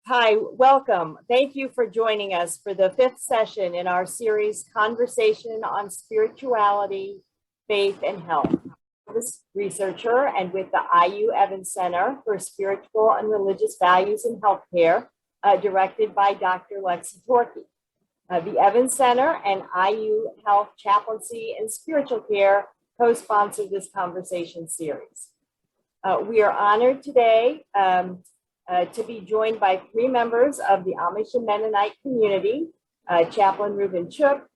Hi, welcome. Thank you for joining us for the fifth session in our series, Conversation on Spirituality, Faith, and Health. I'm a researcher and with the IU Evans Center for Spiritual and Religious Values in Healthcare, directed by Dr. Lexi Torkey. The Evans Center and IU Health Chaplaincy and Spiritual Care co-sponsored this conversation series. We are honored today to be joined by three members of the Amish and Mennonite community, Chaplain Reuben Chook,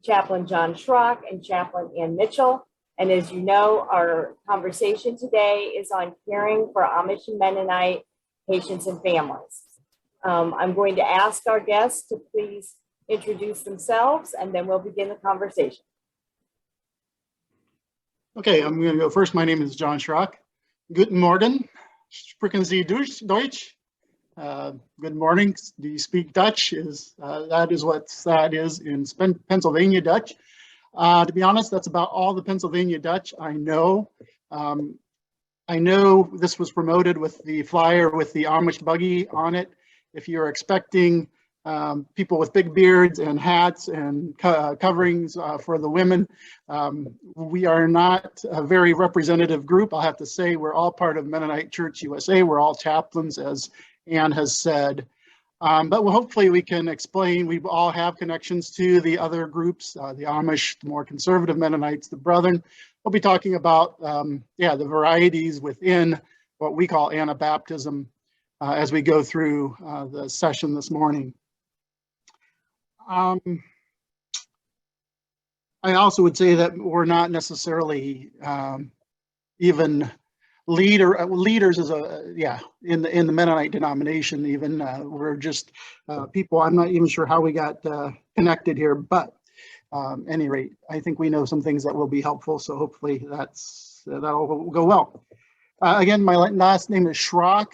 Chaplain John Schrock, and Chaplain Ann Mitchell. And as you know, our conversation today is on caring for Amish and Mennonite patients and families. I'm going to ask our guests to please introduce themselves, and then we'll begin the conversation. Okay, I'm going to go first. My name is John Schrock. Guten Morgen. Sprechen Sie Deutsch? Good morning. Do you speak Dutch? That is what that is in Pennsylvania Dutch. To be honest, that's about all the Pennsylvania Dutch I know. I know this was promoted with the flyer with the Amish buggy on it. If you're expecting people with big beards and hats and coverings for the women, we are not a very representative group. I'll have to say we're all part of Mennonite Church USA. We're all chaplains, as Ann has said. But hopefully we can explain. We all have connections to the other groups, the Amish, the more conservative Mennonites, the Brethren. We'll be talking about, the varieties within what we call Anabaptism as we go through the session this morning. I also would say that we're not necessarily even leaders in the Mennonite denomination. Even we're just people. I'm not even sure how we got connected here, but any rate, I think we know some things that will be helpful. So hopefully that'll go well. Again, my last name is Schrock.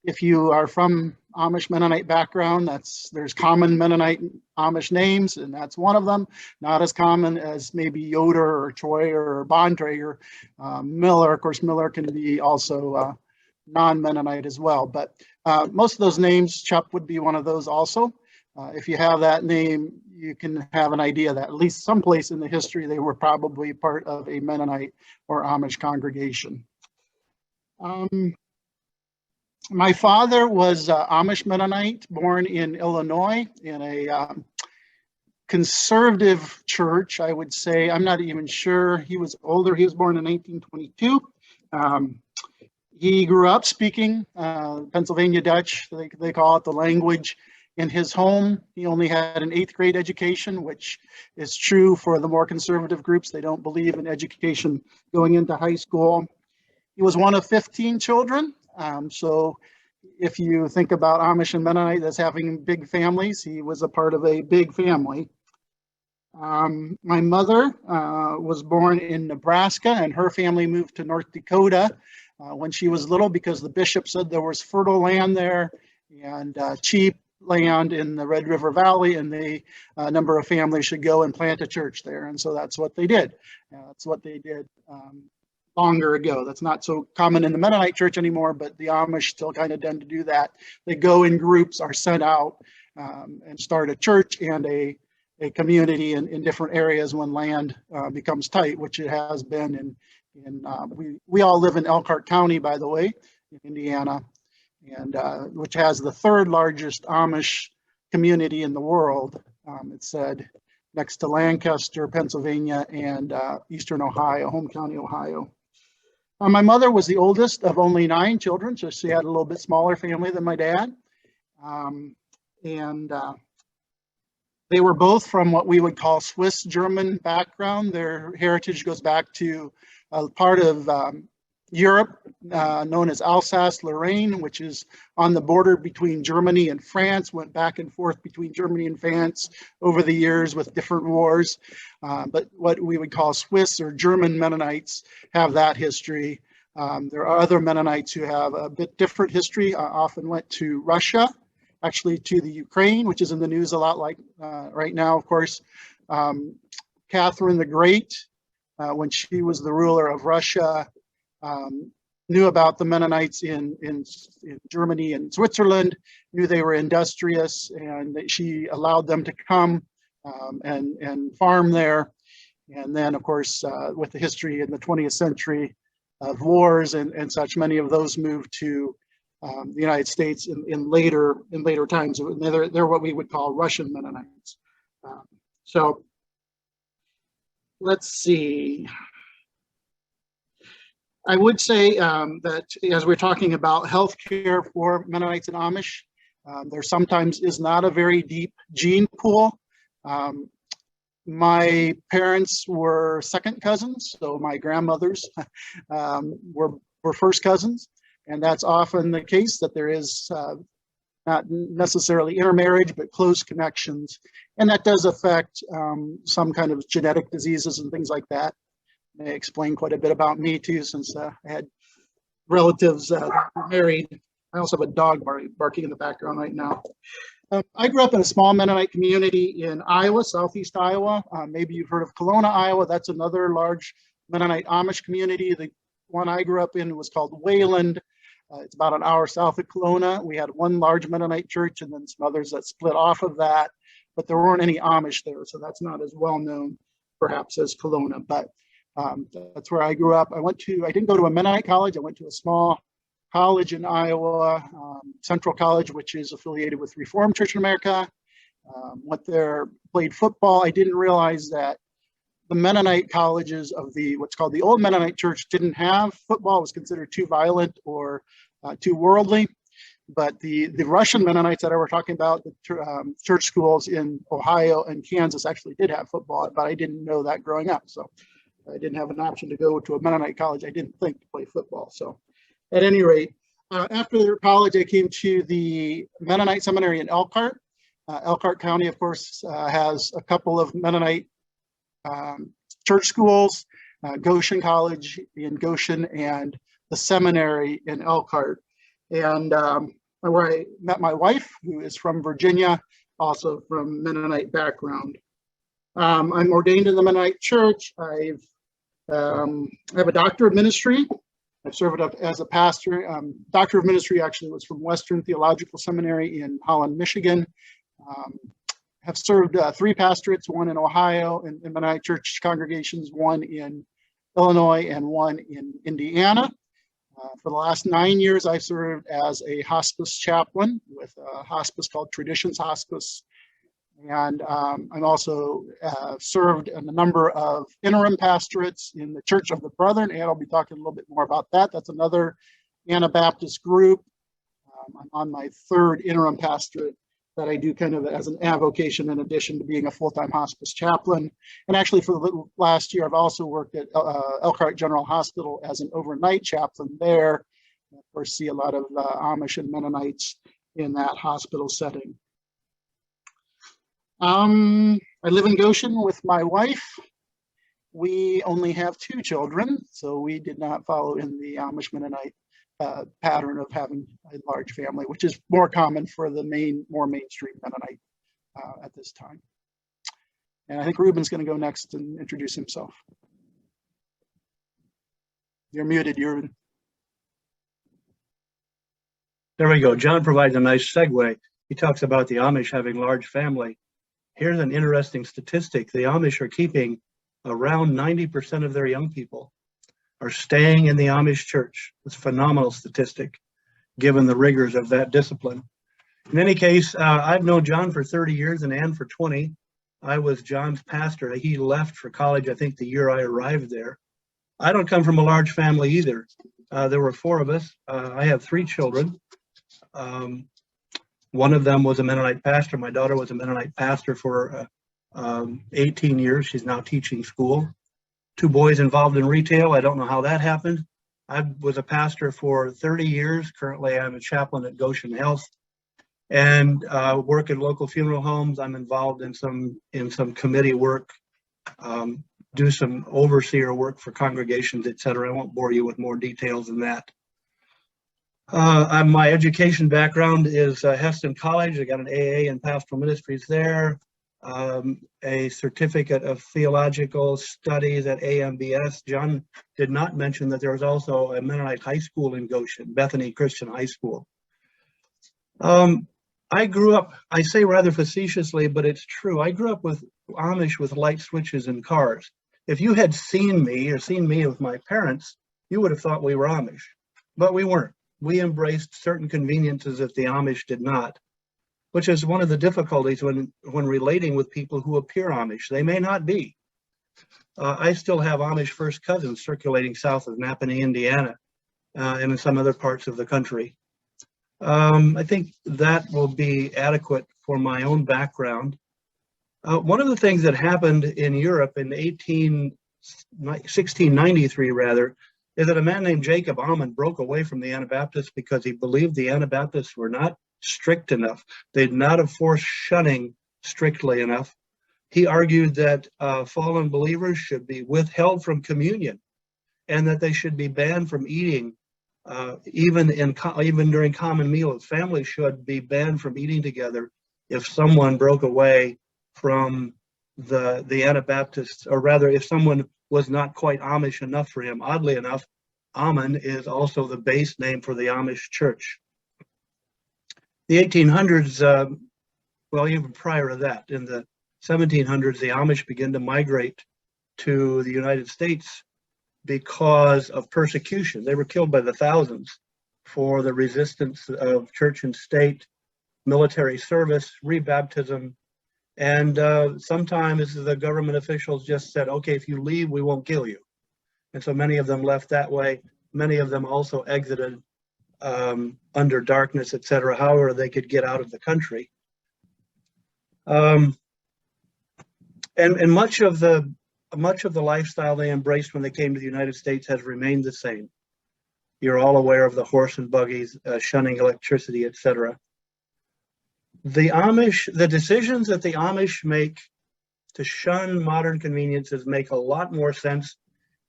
If you are from Amish Mennonite background, there's common Mennonite Amish names, and that's one of them. Not as common as maybe Yoder or Troyer or Bontrager. Miller, of course, Miller can be also non-Mennonite as well. But most of those names, Chup would be one of those also. If you have that name, you can have an idea that at least someplace in the history they were probably part of a Mennonite or Amish congregation. My father was Amish Mennonite, born in Illinois in a conservative church, I would say. I'm not even sure. He was older. He was born in 1922. He grew up speaking Pennsylvania Dutch, they call it the language, in his home. He only had an 8th grade education, which is true for the more conservative groups. They don't believe in education going into high school. He was one of 15 children. So if you think about Amish and Mennonite as having big families, he was a part of a big family. My mother was born in Nebraska, and her family moved to North Dakota when she was little because the bishop said there was fertile land there and cheap land in the Red River Valley, and a number of families should go and plant a church there. And so that's what they did. That's what they did. Longer ago. That's not so common in the Mennonite church anymore, but the Amish still kind of tend to do that. They go in groups, are sent out and start a church and a community in different areas when land becomes tight, which it has been. We all live in Elkhart County, by the way, in Indiana, and which has the 3rd largest Amish community in the world. It said next to Lancaster, Pennsylvania, and Eastern Ohio, Home County, Ohio. My mother was the oldest of only 9 children, so she had a little bit smaller family than my dad. They were both from what we would call Swiss-German background. Their heritage goes back to a part of Europe known as Alsace-Lorraine, which is on the border between Germany and France, went back and forth between Germany and France over the years with different wars. But what we would call Swiss or German Mennonites have that history. There are other Mennonites who have a bit different history, often went to Russia, actually to the Ukraine, which is in the news a lot like right now, of course. Catherine the Great, when she was the ruler of Russia, knew about the Mennonites in Germany and Switzerland, knew they were industrious, and that she allowed them to come and farm there. And then, of course, with the history in the 20th century of wars and such, many of those moved to the United States in later times. They're what we would call Russian Mennonites. So let's see. I would say that as we're talking about healthcare for Mennonites and Amish, there sometimes is not a very deep gene pool. My parents were second cousins, so my grandmothers were first cousins, and that's often the case, that there is not necessarily intermarriage, but close connections, and that does affect some kind of genetic diseases and things like that. May explain quite a bit about me too, since I had relatives married. I also have a dog barking in the background right now. I grew up in a small Mennonite community in Iowa, southeast Iowa. Maybe you've heard of Kelowna, Iowa. That's another large Mennonite Amish community. The one I grew up in was called Wayland. It's about an hour south of Kelowna. We had one large Mennonite church and then some others that split off of that, but there weren't any Amish there, so that's not as well known perhaps as Kelowna, but that's where I grew up. I didn't go to a Mennonite college. I went to a small college in Iowa, Central College, which is affiliated with Reformed Church in America. Went there, played football. I didn't realize that the Mennonite colleges of what's called the Old Mennonite Church didn't have football. It was considered too violent or too worldly. But the Russian Mennonites that I were talking about, the church schools in Ohio and Kansas actually did have football, but I didn't know that growing up. So I didn't have an option to go to a Mennonite college. I didn't think to play football. So at any rate, after college, I came to the Mennonite Seminary in Elkhart. Elkhart County, of course, has a couple of Mennonite church schools, Goshen College in Goshen and the seminary in Elkhart. And where I met my wife, who is from Virginia, also from Mennonite background. I'm ordained in the Mennonite Church. I have a Doctor of Ministry. I've served up as a pastor. Doctor of Ministry actually was from Western Theological Seminary in Holland, Michigan. Have served 3 pastorates, one in Ohio in Mennonite Church congregations, one in Illinois, and one in Indiana. For the last 9 years, I've served as a hospice chaplain with a hospice called Traditions Hospice. And I'm also served in a number of interim pastorates in the Church of the Brethren, and I'll be talking a little bit more about that. That's another Anabaptist group. I'm on my 3rd interim pastorate that I do kind of as an avocation in addition to being a full-time hospice chaplain. And actually for the last year, I've also worked at Elkhart General Hospital as an overnight chaplain there. And of course, see a lot of Amish and Mennonites in that hospital setting. I live in Goshen with my wife. We only have 2 children, so we did not follow in the Amish Mennonite pattern of having a large family, which is more common for the more mainstream Mennonite at this time. And I think Ruben's going to go next and introduce himself. You're muted, Ruben. There we go. John provides a nice segue. He talks about the Amish having large family. Here's an interesting statistic. The Amish are keeping around 90% of their young people are staying in the Amish church. It's a phenomenal statistic, given the rigors of that discipline. In any case, I've known John for 30 years and Ann for 20. I was John's pastor. He left for college, I think, the year I arrived there. I don't come from a large family either. There were 4 of us. I have 3 children. One of them was a Mennonite pastor. My daughter was a Mennonite pastor for 18 years. She's now teaching school. 2 boys involved in retail. I don't know how that happened. I was a pastor for 30 years. Currently, I'm a chaplain at Goshen Health and work in local funeral homes. I'm involved in some committee work, do some overseer work for congregations, etc. I won't bore you with more details than that. My education background is Heston College. I got an AA in pastoral ministries there. a certificate of theological studies at AMBS. John did not mention that there was also a Mennonite high school in Goshen, Bethany Christian High School. I grew up, I say rather facetiously, but it's true. I grew up with Amish with light switches in cars. If you had seen me or seen me with my parents, you would have thought we were Amish, but we weren't. We embraced certain conveniences that the Amish did not, which is one of the difficulties when relating with people who appear Amish. They may not be. I still have Amish first cousins circulating south of Napanee, Indiana, and in some other parts of the country. I think that will be adequate for my own background. One of the things that happened in Europe in 1693 rather, is that a man named Jacob Ammon broke away from the Anabaptists because he believed the Anabaptists were not strict enough. They did not enforce shunning strictly enough. He argued that fallen believers should be withheld from communion and that they should be banned from eating even during common meals. Families should be banned from eating together if someone broke away from the Anabaptists, or rather if someone was not quite Amish enough for him. Oddly enough, Ammon is also the base name for the Amish church. The 1800s, well, even prior to that, in the 1700s, the Amish began to migrate to the United States because of persecution. They were killed by the thousands for the resistance of church and state, military service, rebaptism, and sometimes the government officials just said, okay, if you leave, we won't kill you. And so many of them left that way. Many of them also exited under darkness, etc., however they could get out of the country. And much of the lifestyle they embraced when they came to the United States has remained the same. You're all aware of the horse and buggies, shunning electricity, etc. The decisions that the Amish make to shun modern conveniences make a lot more sense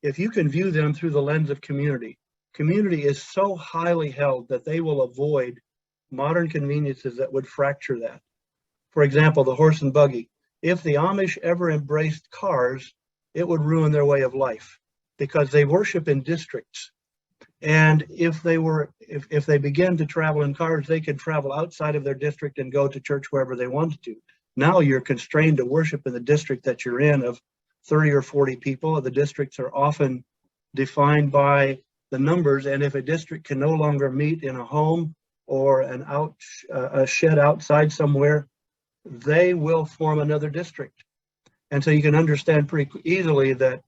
if you can view them through the lens of community. Community is so highly held that they will avoid modern conveniences that would fracture that. For example, the horse and buggy. If the Amish ever embraced cars, it would ruin their way of life because they worship in districts. And if they began to travel in cars, they could travel outside of their district and go to church wherever they wanted to. Now you're constrained to worship in the district that you're in of 30 or 40 people. The districts are often defined by the numbers, and if a district can no longer meet in a home or a shed outside somewhere, they will form another district. And so you can understand pretty easily that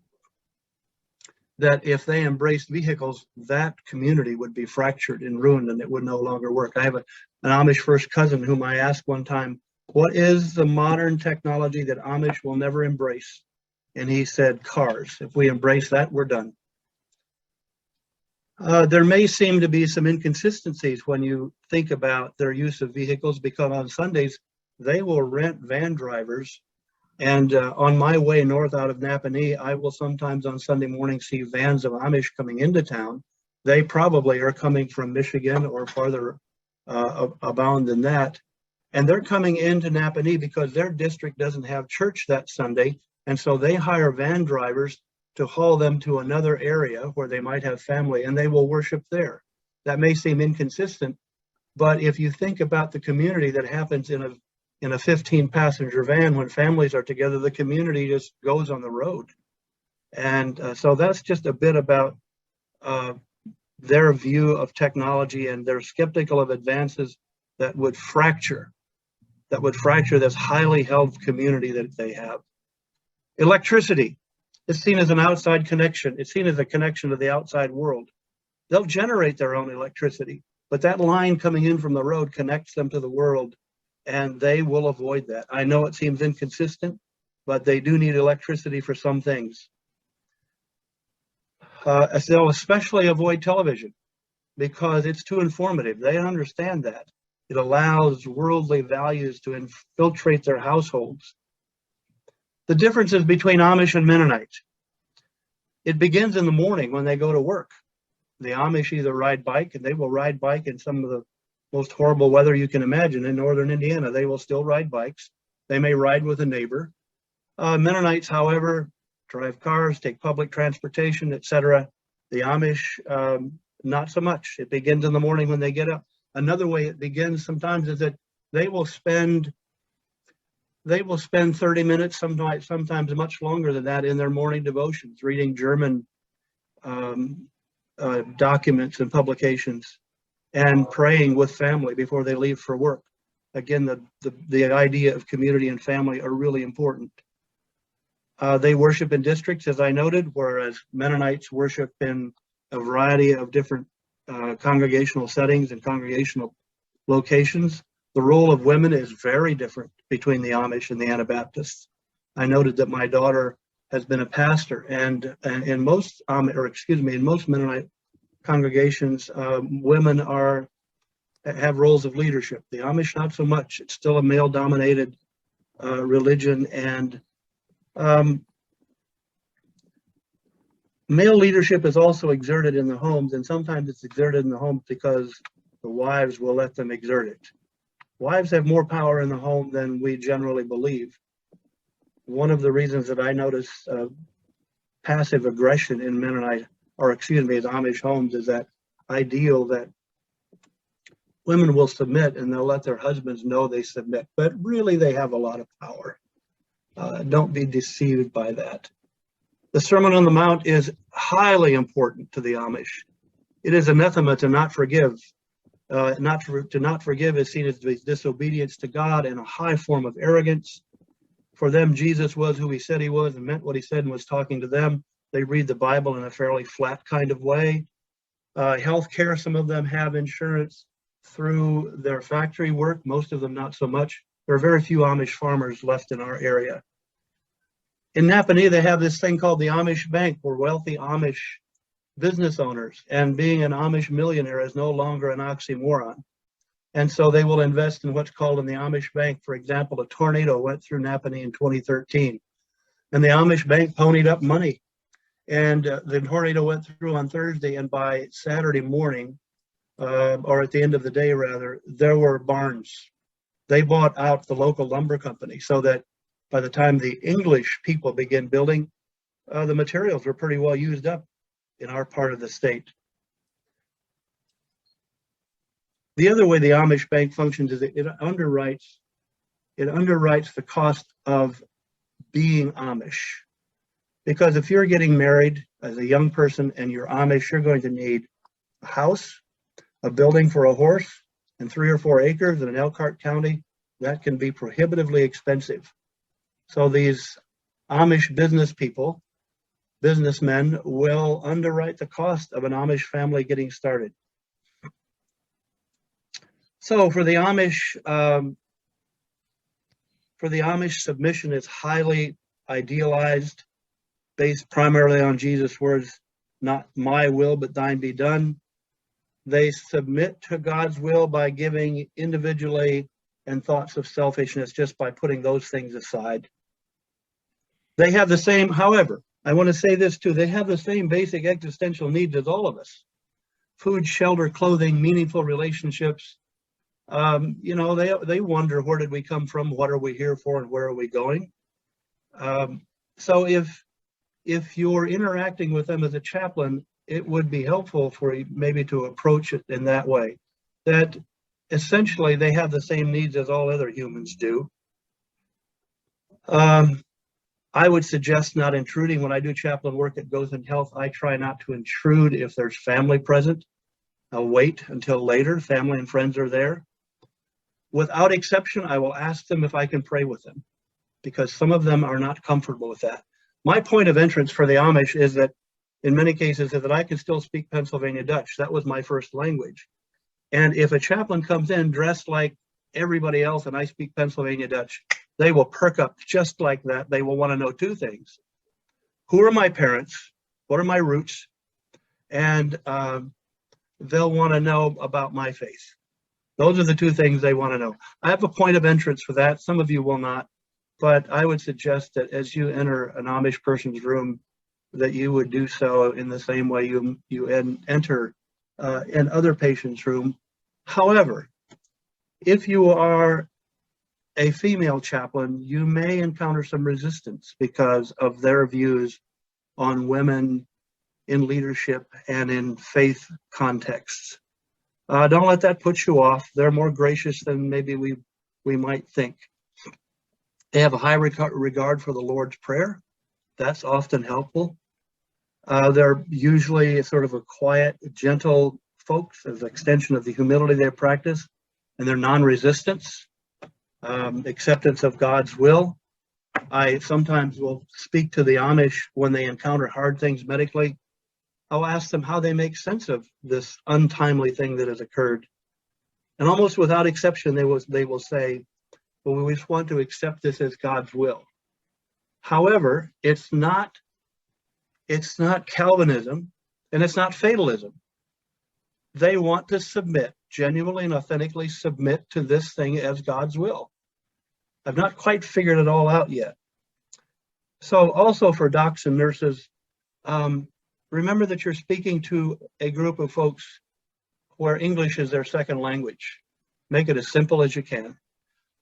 if they embraced vehicles, that community would be fractured and ruined and it would no longer work. I have an Amish first cousin whom I asked one time, what is the modern technology that Amish will never embrace? And he said, cars. If we embrace that, we're done. There may seem to be some inconsistencies when you think about their use of vehicles, because on Sundays, they will rent van drivers. And on my way north out of Napanee, I will sometimes on Sunday morning see vans of Amish coming into town. They probably are coming from Michigan or farther abound than that. And they're coming into Napanee because their district doesn't have church that Sunday. And so they hire van drivers to haul them to another area where they might have family, and they will worship there. That may seem inconsistent, but if you think about the community that happens in a 15-passenger van, when families are together, the community just goes on the road. And so that's just a bit about their view of technology, and they're skeptical of advances that would fracture this highly held community that they have. Electricity is seen as an outside connection. It's seen as a connection to the outside world. They'll generate their own electricity, but that line coming in from the road connects them to the world, and they will avoid that. I know it seems inconsistent, but they do need electricity for some things. They'll especially avoid television because it's too informative. They understand that. It allows worldly values to infiltrate their households. The differences between Amish and Mennonite. It begins in the morning when they go to work. The Amish either ride bike, and they will ride bike in some of the most horrible weather you can imagine. In northern Indiana, they will still ride bikes. They may ride with a neighbor. Mennonites, however, drive cars, take public transportation, etc. The Amish, not so much. It begins in the morning when they get up. Another way it begins sometimes is that they will spend 30 minutes, sometimes much longer than that, in their morning devotions, reading German documents and publications, and praying with family before they leave for work. Again, the idea of community and family are really important. They worship in districts, as I noted, whereas Mennonites worship in a variety of different congregational settings and congregational locations. The role of women is very different between the Amish and the Anabaptists. I noted that my daughter has been a pastor, and in most Mennonite congregations, women have roles of leadership. The Amish, not so much. It's still a male-dominated religion, and male leadership is also exerted in the homes, and sometimes it's exerted in the homes because the wives will let them exert it. Wives have more power in the home than we generally believe. One of the reasons that I notice passive aggression in Amish homes is that ideal that women will submit and they'll let their husbands know they submit, but really they have a lot of power. Don't be deceived by that. The Sermon on the Mount is highly important to the Amish. It is anathema to not forgive. To not forgive is seen as disobedience to God and a high form of arrogance. For them, Jesus was who he said he was and meant what he said and was talking to them. They read the Bible in a fairly flat kind of way. Healthcare, some of them have insurance through their factory work, most of them not so much. There are very few Amish farmers left in our area. In Napanee, they have this thing called the Amish Bank, where wealthy Amish business owners, and being an Amish millionaire is no longer an oxymoron. And so they will invest in what's called in the Amish Bank. For example, a tornado went through Napanee in 2013, and the Amish Bank ponied up money. And the tornado went through on Thursday, and by Saturday morning, or at the end of the day rather, there were barns. They bought out the local lumber company so that by the time the English people began building, the materials were pretty well used up in our part of the state. The other way the Amish Bank functions is it underwrites the cost of being Amish. Because if you're getting married as a young person and you're Amish, you're going to need a house, a building for a horse, and 3 or 4 acres in an Elkhart County. That can be prohibitively expensive. So these Amish businessmen will underwrite the cost of an Amish family getting started. So for the Amish, submission is highly idealized, based primarily on Jesus' words, not my will, but thine be done. They submit to God's will by giving individually and thoughts of selfishness, just by putting those things aside. They have the same, however, I want to say this too, they have the same basic existential needs as all of us. Food, shelter, clothing, meaningful relationships. They wonder, where did we come from? What are we here for? And where are we going? So if you're interacting with them as a chaplain, it would be helpful for you maybe to approach it in that way, that essentially they have the same needs as all other humans do. I would suggest not intruding. When I do chaplain work at Goes in Health, I try not to intrude if there's family present. I'll wait until later, family and friends are there. Without exception, I will ask them if I can pray with them, because some of them are not comfortable with that. My point of entrance for the Amish is that, in many cases, is that I can still speak Pennsylvania Dutch. That was my first language. And if a chaplain comes in dressed like everybody else and I speak Pennsylvania Dutch, they will perk up just like that. They will want to know 2 things. Who are my parents? What are my roots? And they'll want to know about my faith. Those are the 2 things they want to know. I have a point of entrance for that. Some of you will not, but I would suggest that as you enter an Amish person's room, that you would do so in the same way you enter an other patient's room. However, if you are a female chaplain, you may encounter some resistance because of their views on women in leadership and in faith contexts. Don't let that put you off. They're more gracious than maybe we might think. They have a high regard for the Lord's Prayer. That's often helpful. They're usually sort of a quiet, gentle folks as an extension of the humility they practice, and their non-resistance, acceptance of God's will. I sometimes will speak to the Amish when they encounter hard things medically. I'll ask them how they make sense of this untimely thing that has occurred. And almost without exception, they will say, well, we just want to accept this as God's will. However, it's not Calvinism, and it's not fatalism. They want to submit, genuinely and authentically submit to this thing as God's will. I've not quite figured it all out yet. So also for docs and nurses, remember that you're speaking to a group of folks where English is their second language. Make it as simple as you can.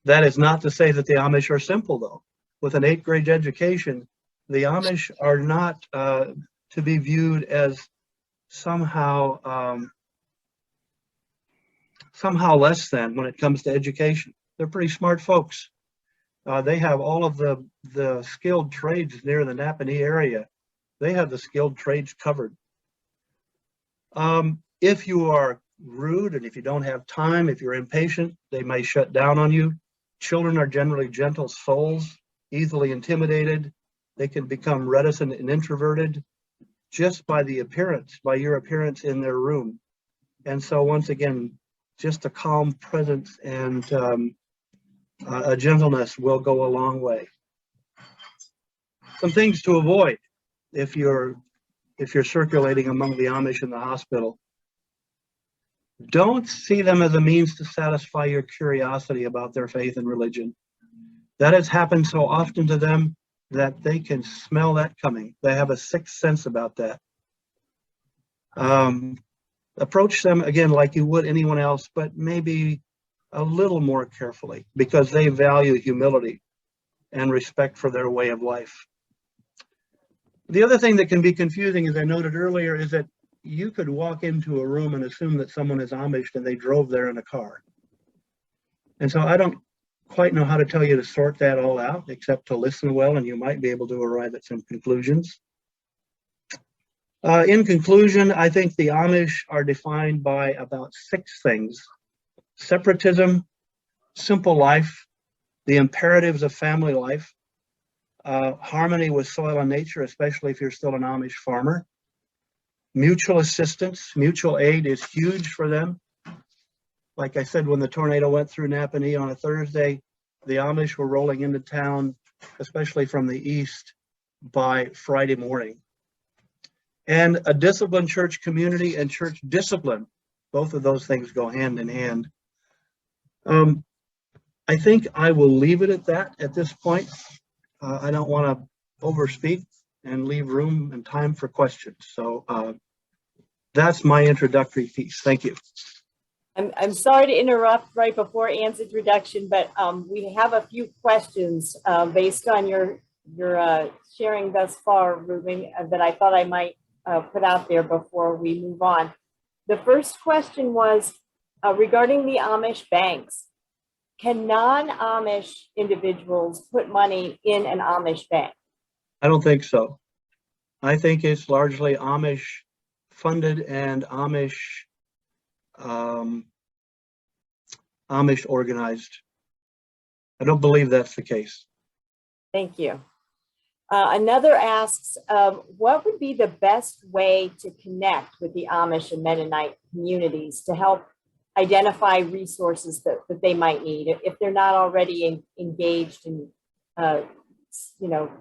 That is not to say that the Amish are simple, though. With an 8th grade education, the Amish are not to be viewed as somehow less than when it comes to education. They're pretty smart folks. They have all of the skilled trades near the Napanee area. They have the skilled trades covered. If you are rude and if you don't have time, if you're impatient, they may shut down on you. Children are generally gentle souls, easily intimidated. They can become reticent and introverted just by the appearance, by your appearance in their room. And so once again, just a calm presence and a gentleness will go a long way. Some things to avoid if you're circulating among the Amish in the hospital. Don't see them as a means to satisfy your curiosity about their faith and religion. That has happened so often to them that they can smell that coming. They have a sixth sense about that. Approach them again like you would anyone else, but maybe a little more carefully because they value humility and respect for their way of life. The other thing that can be confusing, as I noted earlier, is that you could walk into a room and assume that someone is Amish and they drove there in a car. And so I don't quite know how to tell you to sort that all out, except to listen well, and you might be able to arrive at some conclusions. In conclusion, I think the Amish are defined by about 6 things: separatism, simple life, the imperatives of family life, harmony with soil and nature, especially if you're still an Amish farmer, mutual assistance, mutual aid is huge for them. Like I said, when the tornado went through Napanee on a Thursday, the Amish were rolling into town, especially from the east, by Friday morning. And a disciplined church community and church discipline, both of those things go hand in hand. I think I will leave it at that at this point. I don't want to overspeak and leave room and time for questions. So that's my introductory piece. Thank you. I'm sorry to interrupt right before Ann's introduction, but we have a few questions based on your sharing thus far, Ruben, that I thought I might put out there before we move on. The first question was regarding the Amish banks. Can non-Amish individuals put money in an Amish bank? I don't think so. I think it's largely Amish funded and Amish organized. I don't believe that's the case. Thank you. Another asks, what would be the best way to connect with the Amish and Mennonite communities to help identify resources that they might need if they're not already engaged in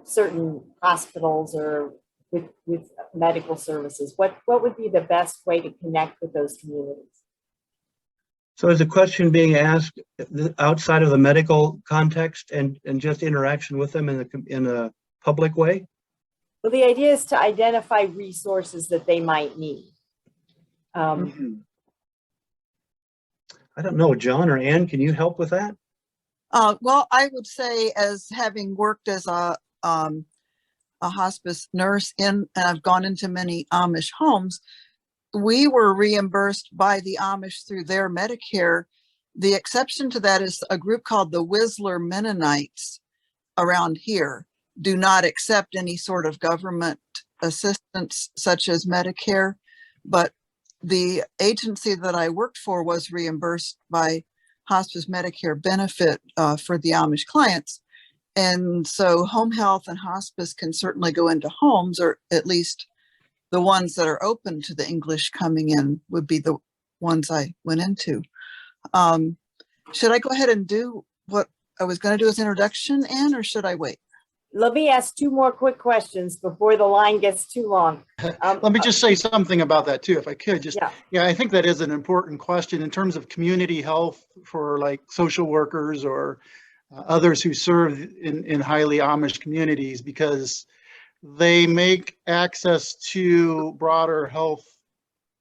certain hospitals or with medical services? What would be the best way to connect with those communities? So is the question being asked outside of the medical context and just interaction with them in a public way? Well, the idea is to identify resources that they might need. I don't know, John or Ann, can you help with that? Well, I would say, as having worked as a hospice nurse and I've gone into many Amish homes, we were reimbursed by the Amish through their Medicare. The exception to that is a group called the Whistler Mennonites around here do not accept any sort of government assistance such as Medicare, but the agency that I worked for was reimbursed by hospice Medicare benefit for the Amish clients. And so home health and hospice can certainly go into homes, or at least the ones that are open to the English coming in would be the ones I went into. Should I go ahead and do what I was going to do as introduction, Anne, or should I wait? Let me ask two more quick questions before the line gets too long. Let me just say something about that too, if I could. Yeah. I think that is an important question in terms of community health for like social workers or others who serve in highly Amish communities, because they make access to broader health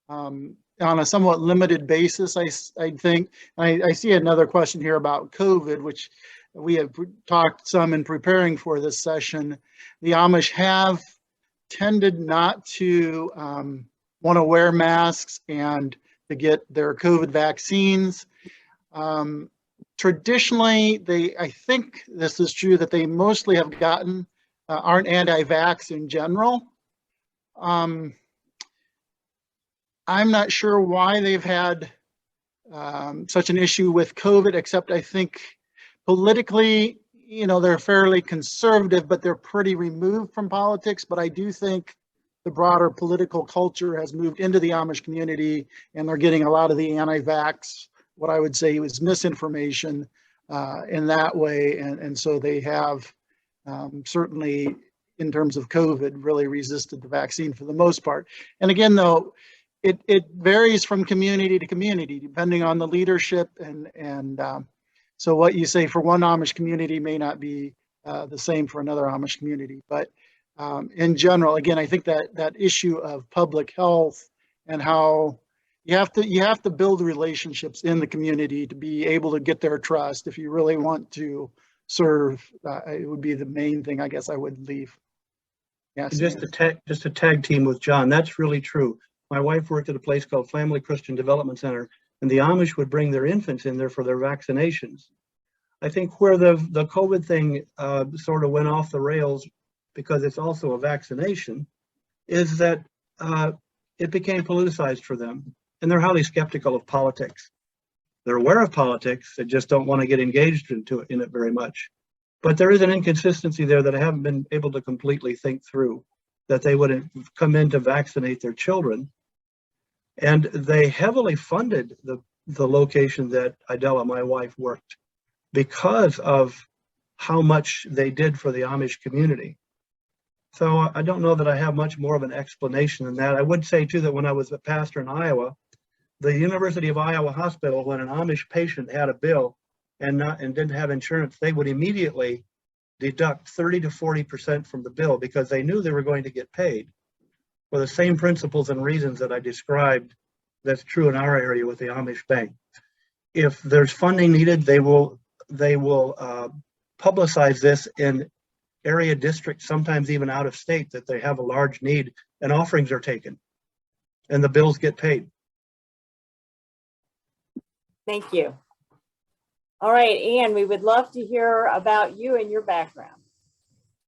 on a somewhat limited basis, I think. I see another question here about COVID, which we have talked some in preparing for this session. The Amish have tended not to want to wear masks and to get their COVID vaccines. Traditionally, I think this is true, that they mostly have gotten, aren't anti-vax in general. I'm not sure why they've had such an issue with COVID, except I think politically, they're fairly conservative, but they're pretty removed from politics. But I do think the broader political culture has moved into the Amish community, and they're getting a lot of the anti-vax, what I would say was misinformation in that way. And so they have certainly, in terms of COVID, really resisted the vaccine for the most part. And again, though, it varies from community to community, depending on the leadership. And so what you say for one Amish community may not be the same for another Amish community. But in general, again, I think that issue of public health and how you have to build relationships in the community to be able to get their trust if you really want to serve. It would be the main thing, I guess, I would leave. Yes. Just a tag team with John. That's really true. My wife worked at a place called Family Christian Development Center, and the Amish would bring their infants in there for their vaccinations. I think where the COVID thing sort of went off the rails, because it's also a vaccination, is that it became politicized for them, and they're highly skeptical of politics. They're aware of politics, they just don't want to get engaged in it very much. But there is an inconsistency there that I haven't been able to completely think through, that they would come in to vaccinate their children. And they heavily funded the location that Idella, my wife, worked, because of how much they did for the Amish community. So I don't know that I have much more of an explanation than that. I would say too that when I was a pastor in Iowa, the University of Iowa Hospital, when an Amish patient had a bill and didn't have insurance, they would immediately deduct 30 to 40% from the bill, because they knew they were going to get paid for the same principles and reasons that I described. That's true in our area with the Amish Bank. If there's funding needed, they will publicize this in area districts, sometimes even out of state, that they have a large need, and offerings are taken and the bills get paid. Thank you. All right, Anne, we would love to hear about you and your background.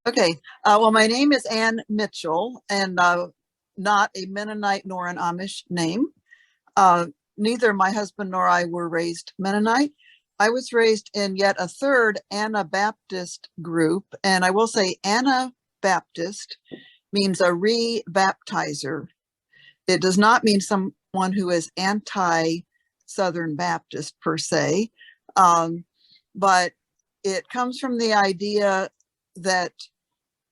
Okay. Well, my name is Ann Mitchell, and not a Mennonite nor an Amish name. Neither my husband nor I were raised Mennonite. I was raised in yet a third Anabaptist group, and I will say Anabaptist means a re-baptizer. It does not mean someone who is anti-Southern Baptist per se, but it comes from the idea that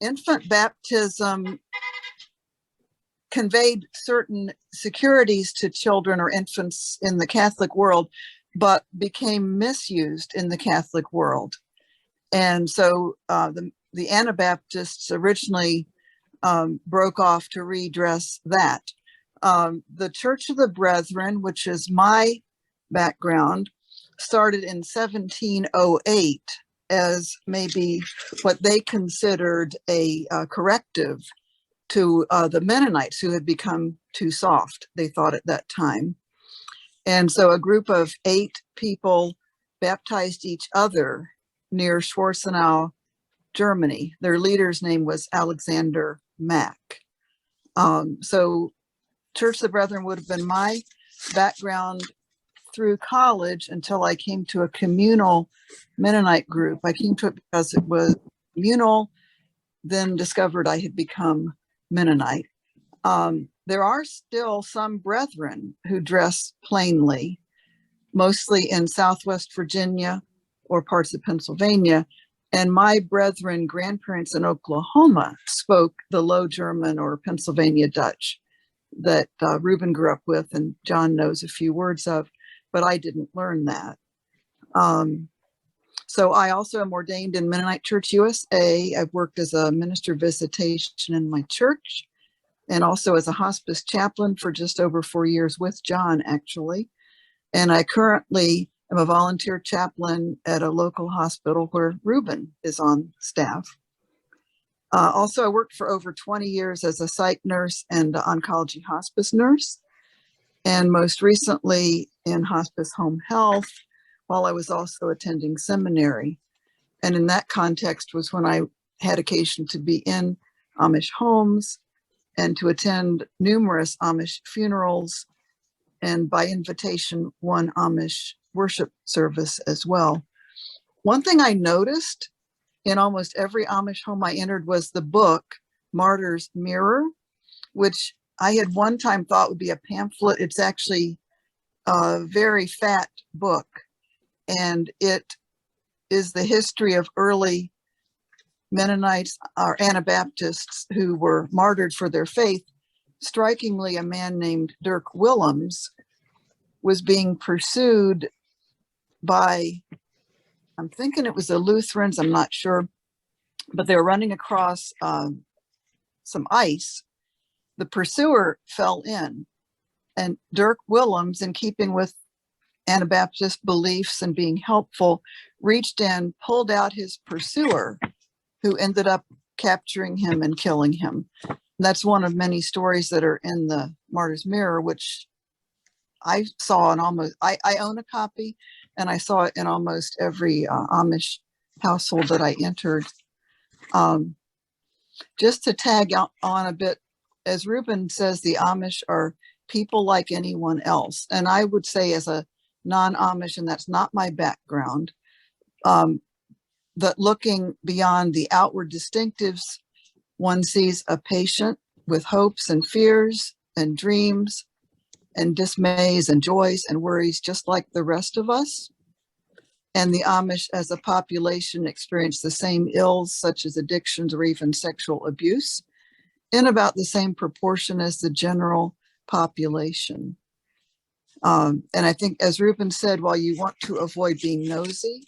infant baptism conveyed certain securities to children or infants in the Catholic world, but became misused in the Catholic world. And so the Anabaptists originally broke off to redress that. The Church of the Brethren, which is my background, started in 1708 as maybe what they considered a corrective to the Mennonites who had become too soft, they thought at that time. And so a group of 8 people baptized each other near Schwarzenau, Germany. Their leader's name was Alexander Mack. So Church of the Brethren would have been my background through college until I came to a communal Mennonite group. I came to it because it was communal, then discovered I had become Mennonite. There are still some brethren who dress plainly, mostly in Southwest Virginia or parts of Pennsylvania. And my brethren, grandparents in Oklahoma spoke the Low German or Pennsylvania Dutch that Reuben grew up with and John knows a few words of, but I didn't learn that. So I also am ordained in Mennonite Church USA. I've worked as a minister of visitation in my church and also as a hospice chaplain for just over 4 years with John, actually. And I currently am a volunteer chaplain at a local hospital where Reuben is on staff. Also, I worked for over 20 years as a psych nurse and oncology hospice nurse, and most recently in hospice home health, while I was also attending seminary. And in that context was when I had occasion to be in Amish homes and to attend numerous Amish funerals, and by invitation, one Amish worship service as well. One thing I noticed in almost every Amish home I entered was the book, Martyr's Mirror, which I had one time thought would be a pamphlet. It's actually a very fat book, and it is the history of early Mennonites or Anabaptists who were martyred for their faith. Strikingly, a man named Dirk Willems was being pursued by, I'm thinking it was the Lutherans, I'm not sure, but they were running across some ice. The pursuer fell in, and Dirk Willems, in keeping with Anabaptist beliefs and being helpful, reached in, pulled out his pursuer, who ended up capturing him and killing him. And that's one of many stories that are in the Martyr's Mirror, which I saw in almost, I own a copy, and I saw it in almost every Amish household that I entered. Just to tag on a bit, as Reuben says, the Amish are people like anyone else. And I would say as a non-Amish, and that's not my background, that looking beyond the outward distinctives, one sees a patient with hopes and fears and dreams and dismays and joys and worries just like the rest of us. And the Amish as a population experience the same ills such as addictions or even sexual abuse in about the same proportion as the general population. And I think, as Reuben said, while you want to avoid being nosy,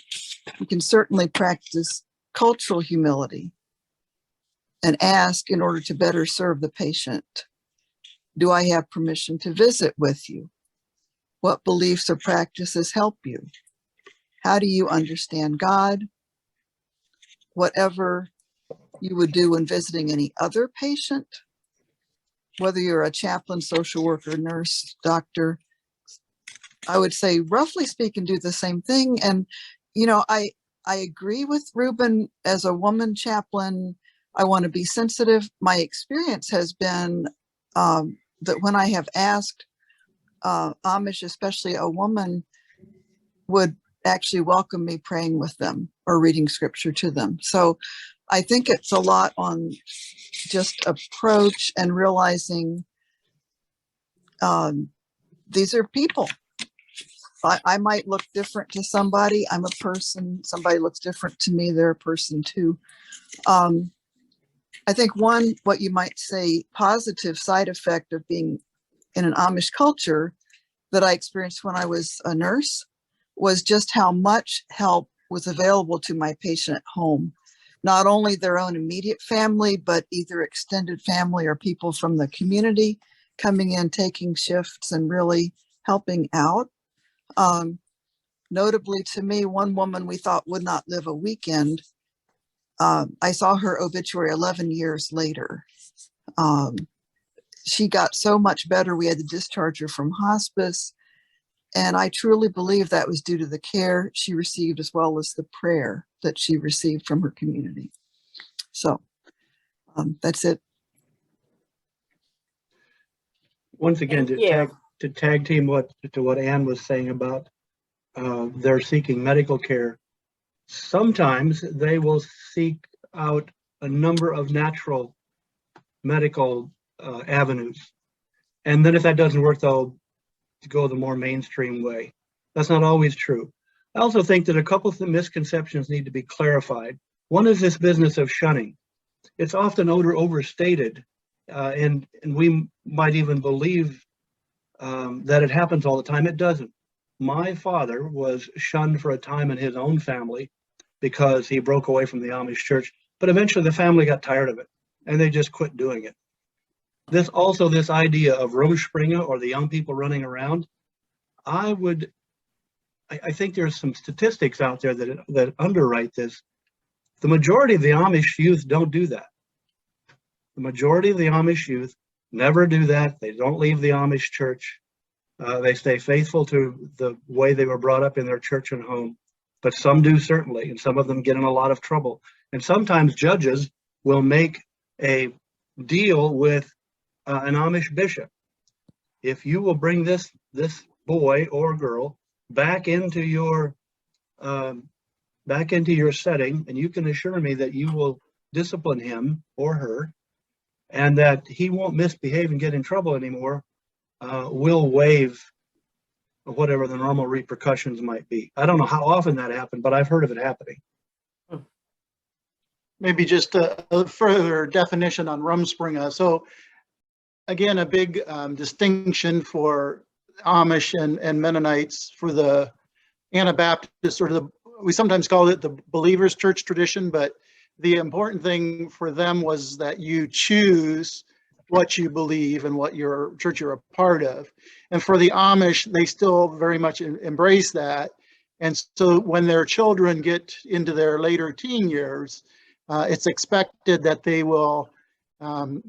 you can certainly practice cultural humility and ask in order to better serve the patient. Do I have permission to visit with you? What beliefs or practices help you? How do you understand God? Whatever you would do when visiting any other patient, whether you're a chaplain, social worker, nurse, doctor, I would say, roughly speaking, do the same thing. And, you know, I agree with Reuben. As a woman chaplain, I want to be sensitive. My experience has been that when I have asked Amish, especially a woman, would actually welcome me praying with them or reading scripture to them. So I think it's a lot on just approach and realizing these are people. I might look different to somebody. I'm a person. Somebody looks different to me. They're a person too. I think one, what you might say, positive side effect of being in an Amish culture that I experienced when I was a nurse was just how much help was available to my patient at home. Not only their own immediate family, but either extended family or people from the community coming in, taking shifts and really helping out. Notably to me, one woman we thought would not live a weekend, I saw her obituary 11 years later. She got so much better, we had to discharge her from hospice. And I truly believe that was due to the care she received as well as the prayer that she received from her community. So that's it. Once again, Thank you. to tag team what Ann was saying about they're seeking medical care. Sometimes they will seek out a number of natural medical avenues. And then if that doesn't work, they'll go the more mainstream way. That's not always true. I also think that a couple of the misconceptions need to be clarified. One is this business of shunning. It's often overstated, and we might even believe that it happens all the time. It doesn't. My father was shunned for a time in his own family because he broke away from the Amish church, but eventually the family got tired of it and they just quit doing it. This idea of Rumspringa, or the young people running around, I think there's some statistics out there that underwrite this. The majority of the Amish youth don't do that. The majority of the Amish youth never do that. They don't leave the Amish church. They stay faithful to the way they were brought up in their church and home. But some do, certainly, and some of them get in a lot of trouble. And sometimes judges will make a deal with an Amish bishop. If you will bring this boy or girl back into your setting, and you can assure me that you will discipline him or her, and that he won't misbehave and get in trouble anymore, we'll waive whatever the normal repercussions might be. I don't know how often that happened, but I've heard of it happening. Maybe just a further definition on Rumspringa. So again, a big distinction for Amish and Mennonites for the Anabaptist, or we sometimes call it the Believers Church tradition, but the important thing for them was that you choose what you believe and what your church you're a part of. And for the Amish, they still very much embrace that. And so when their children get into their later teen years, it's expected that they will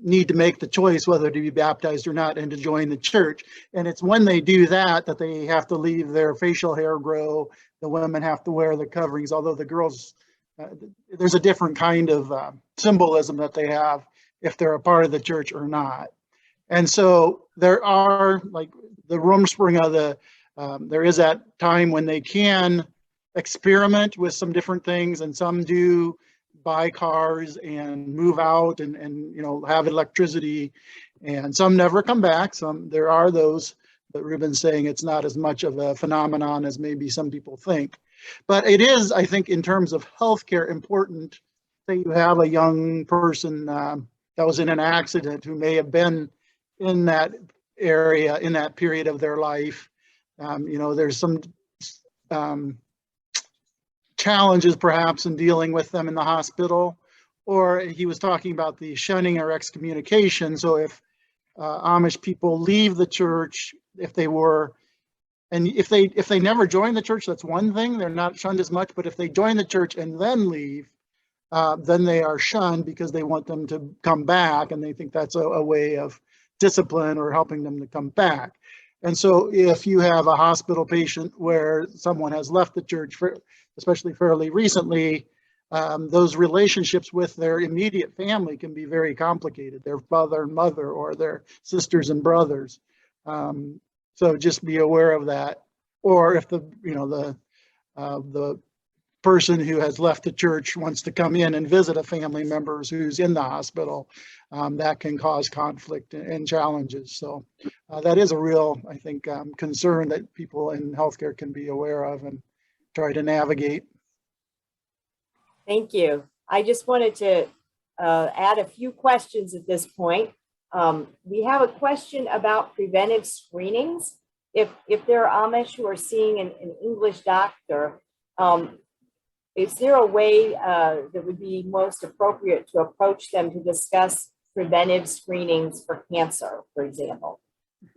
need to make the choice whether to be baptized or not and to join the church. And it's when they do that they have to leave their facial hair grow. The women have to wear the coverings, although the girls, there's a different kind of symbolism that they have if they're a part of the church or not. And so there are, like the Rumspringa, there is that time when they can experiment with some different things, and some do buy cars and move out and have electricity, and some never come back. There are those, but Ruben's saying it's not as much of a phenomenon as maybe some people think. But it is, I think, in terms of healthcare, important that you have a young person that was in an accident who may have been in that area in that period of their life. There's some challenges perhaps in dealing with them in the hospital, or he was talking about the shunning or excommunication. So if Amish people leave the church, if they never join the church, that's one thing, they're not shunned as much. But if they join the church and then leave, then they are shunned because they want them to come back, and they think that's a way of discipline or helping them to come back. And so if you have a hospital patient where someone has left the church, especially fairly recently, those relationships with their immediate family can be very complicated, their father and mother or their sisters and brothers. So just be aware of that. Or if the person who has left the church wants to come in and visit a family member who's in the hospital, that can cause conflict and challenges. So that is a real, I think, concern that people in healthcare can be aware of and try to navigate. Thank you. I just wanted to add a few questions at this point. We have a question about preventive screenings. If there are Amish who are seeing an English doctor, is there a way that would be most appropriate to approach them to discuss preventive screenings for cancer, for example?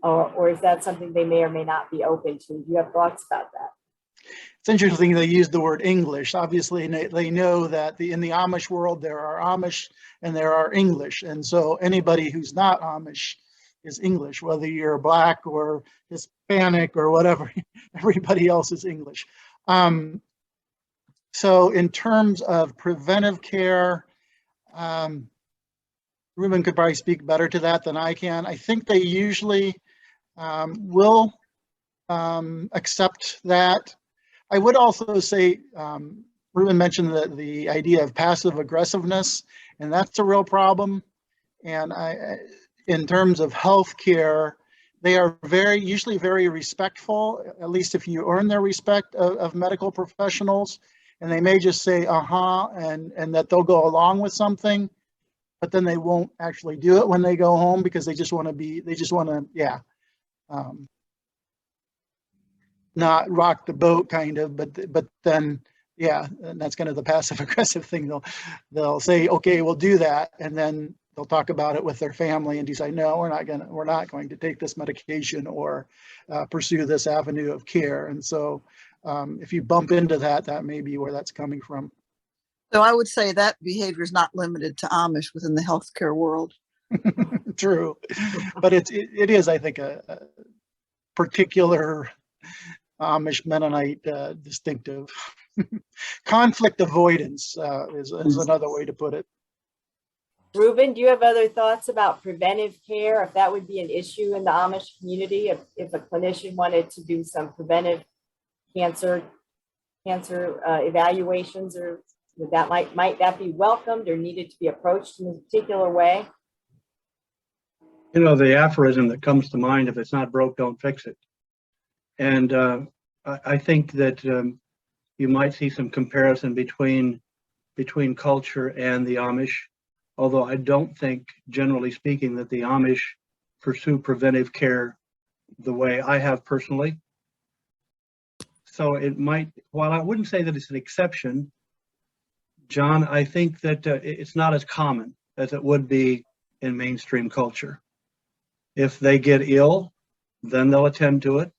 Or is that something they may or may not be open to? Do you have thoughts about that? it's interesting they use the word English. Obviously, they know that in the Amish world, there are Amish and there are English. And so anybody who's not Amish is English, whether you're Black or Hispanic or whatever, everybody else is English. So in terms of preventive care, Ruben could probably speak better to that than I can. I think they usually will accept that. I would also say, Ruben mentioned the idea of passive aggressiveness, and that's a real problem. And in terms of healthcare, they are usually very respectful, at least if you earn their respect of medical professionals. And they may just say, and that they'll go along with something, but then they won't actually do it when they go home because they just want to not rock the boat kind of, but then, and that's kind of the passive aggressive thing. They'll say, okay, we'll do that. And then they'll talk about it with their family and decide, no, we're not going to take this medication or pursue this avenue of care. And so if you bump into that, that may be where that's coming from. So I would say that behavior is not limited to Amish within the healthcare world. True, but it is, I think, a particular Amish Mennonite distinctive. Conflict avoidance is another way to put it. Ruben, do you have other thoughts about preventive care? If that would be an issue in the Amish community, if a clinician wanted to do some preventive cancer evaluations, or might that be welcomed or needed to be approached in a particular way? You know, the aphorism that comes to mind, if it's not broke, don't fix it. And I think that you might see some comparison between culture and the Amish, although I don't think, generally speaking, that the Amish pursue preventive care the way I have personally. So it might, while I wouldn't say that it's an exception, John, I think that it's not as common as it would be in mainstream culture. If they get ill, then they'll attend to it.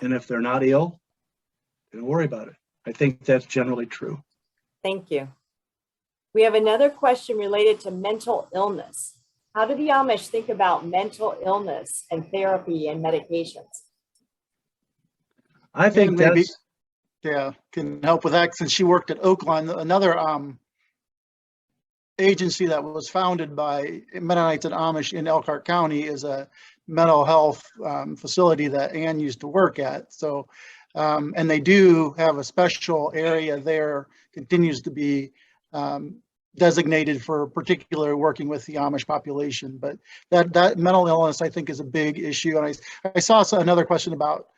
And if they're not ill, don't worry about it. I think that's generally true. Thank you. We have another question related to mental illness. How do the Amish think about mental illness and therapy and medications? I think maybe, that's, can help with that, since she worked at Oakland, another agency that was founded by Mennonites and Amish in Elkhart County is a mental health facility that Ann used to work at. So, and they do have a special area there, continues to be designated for particular working with the Amish population. But that mental illness, I think, is a big issue. And I saw another question about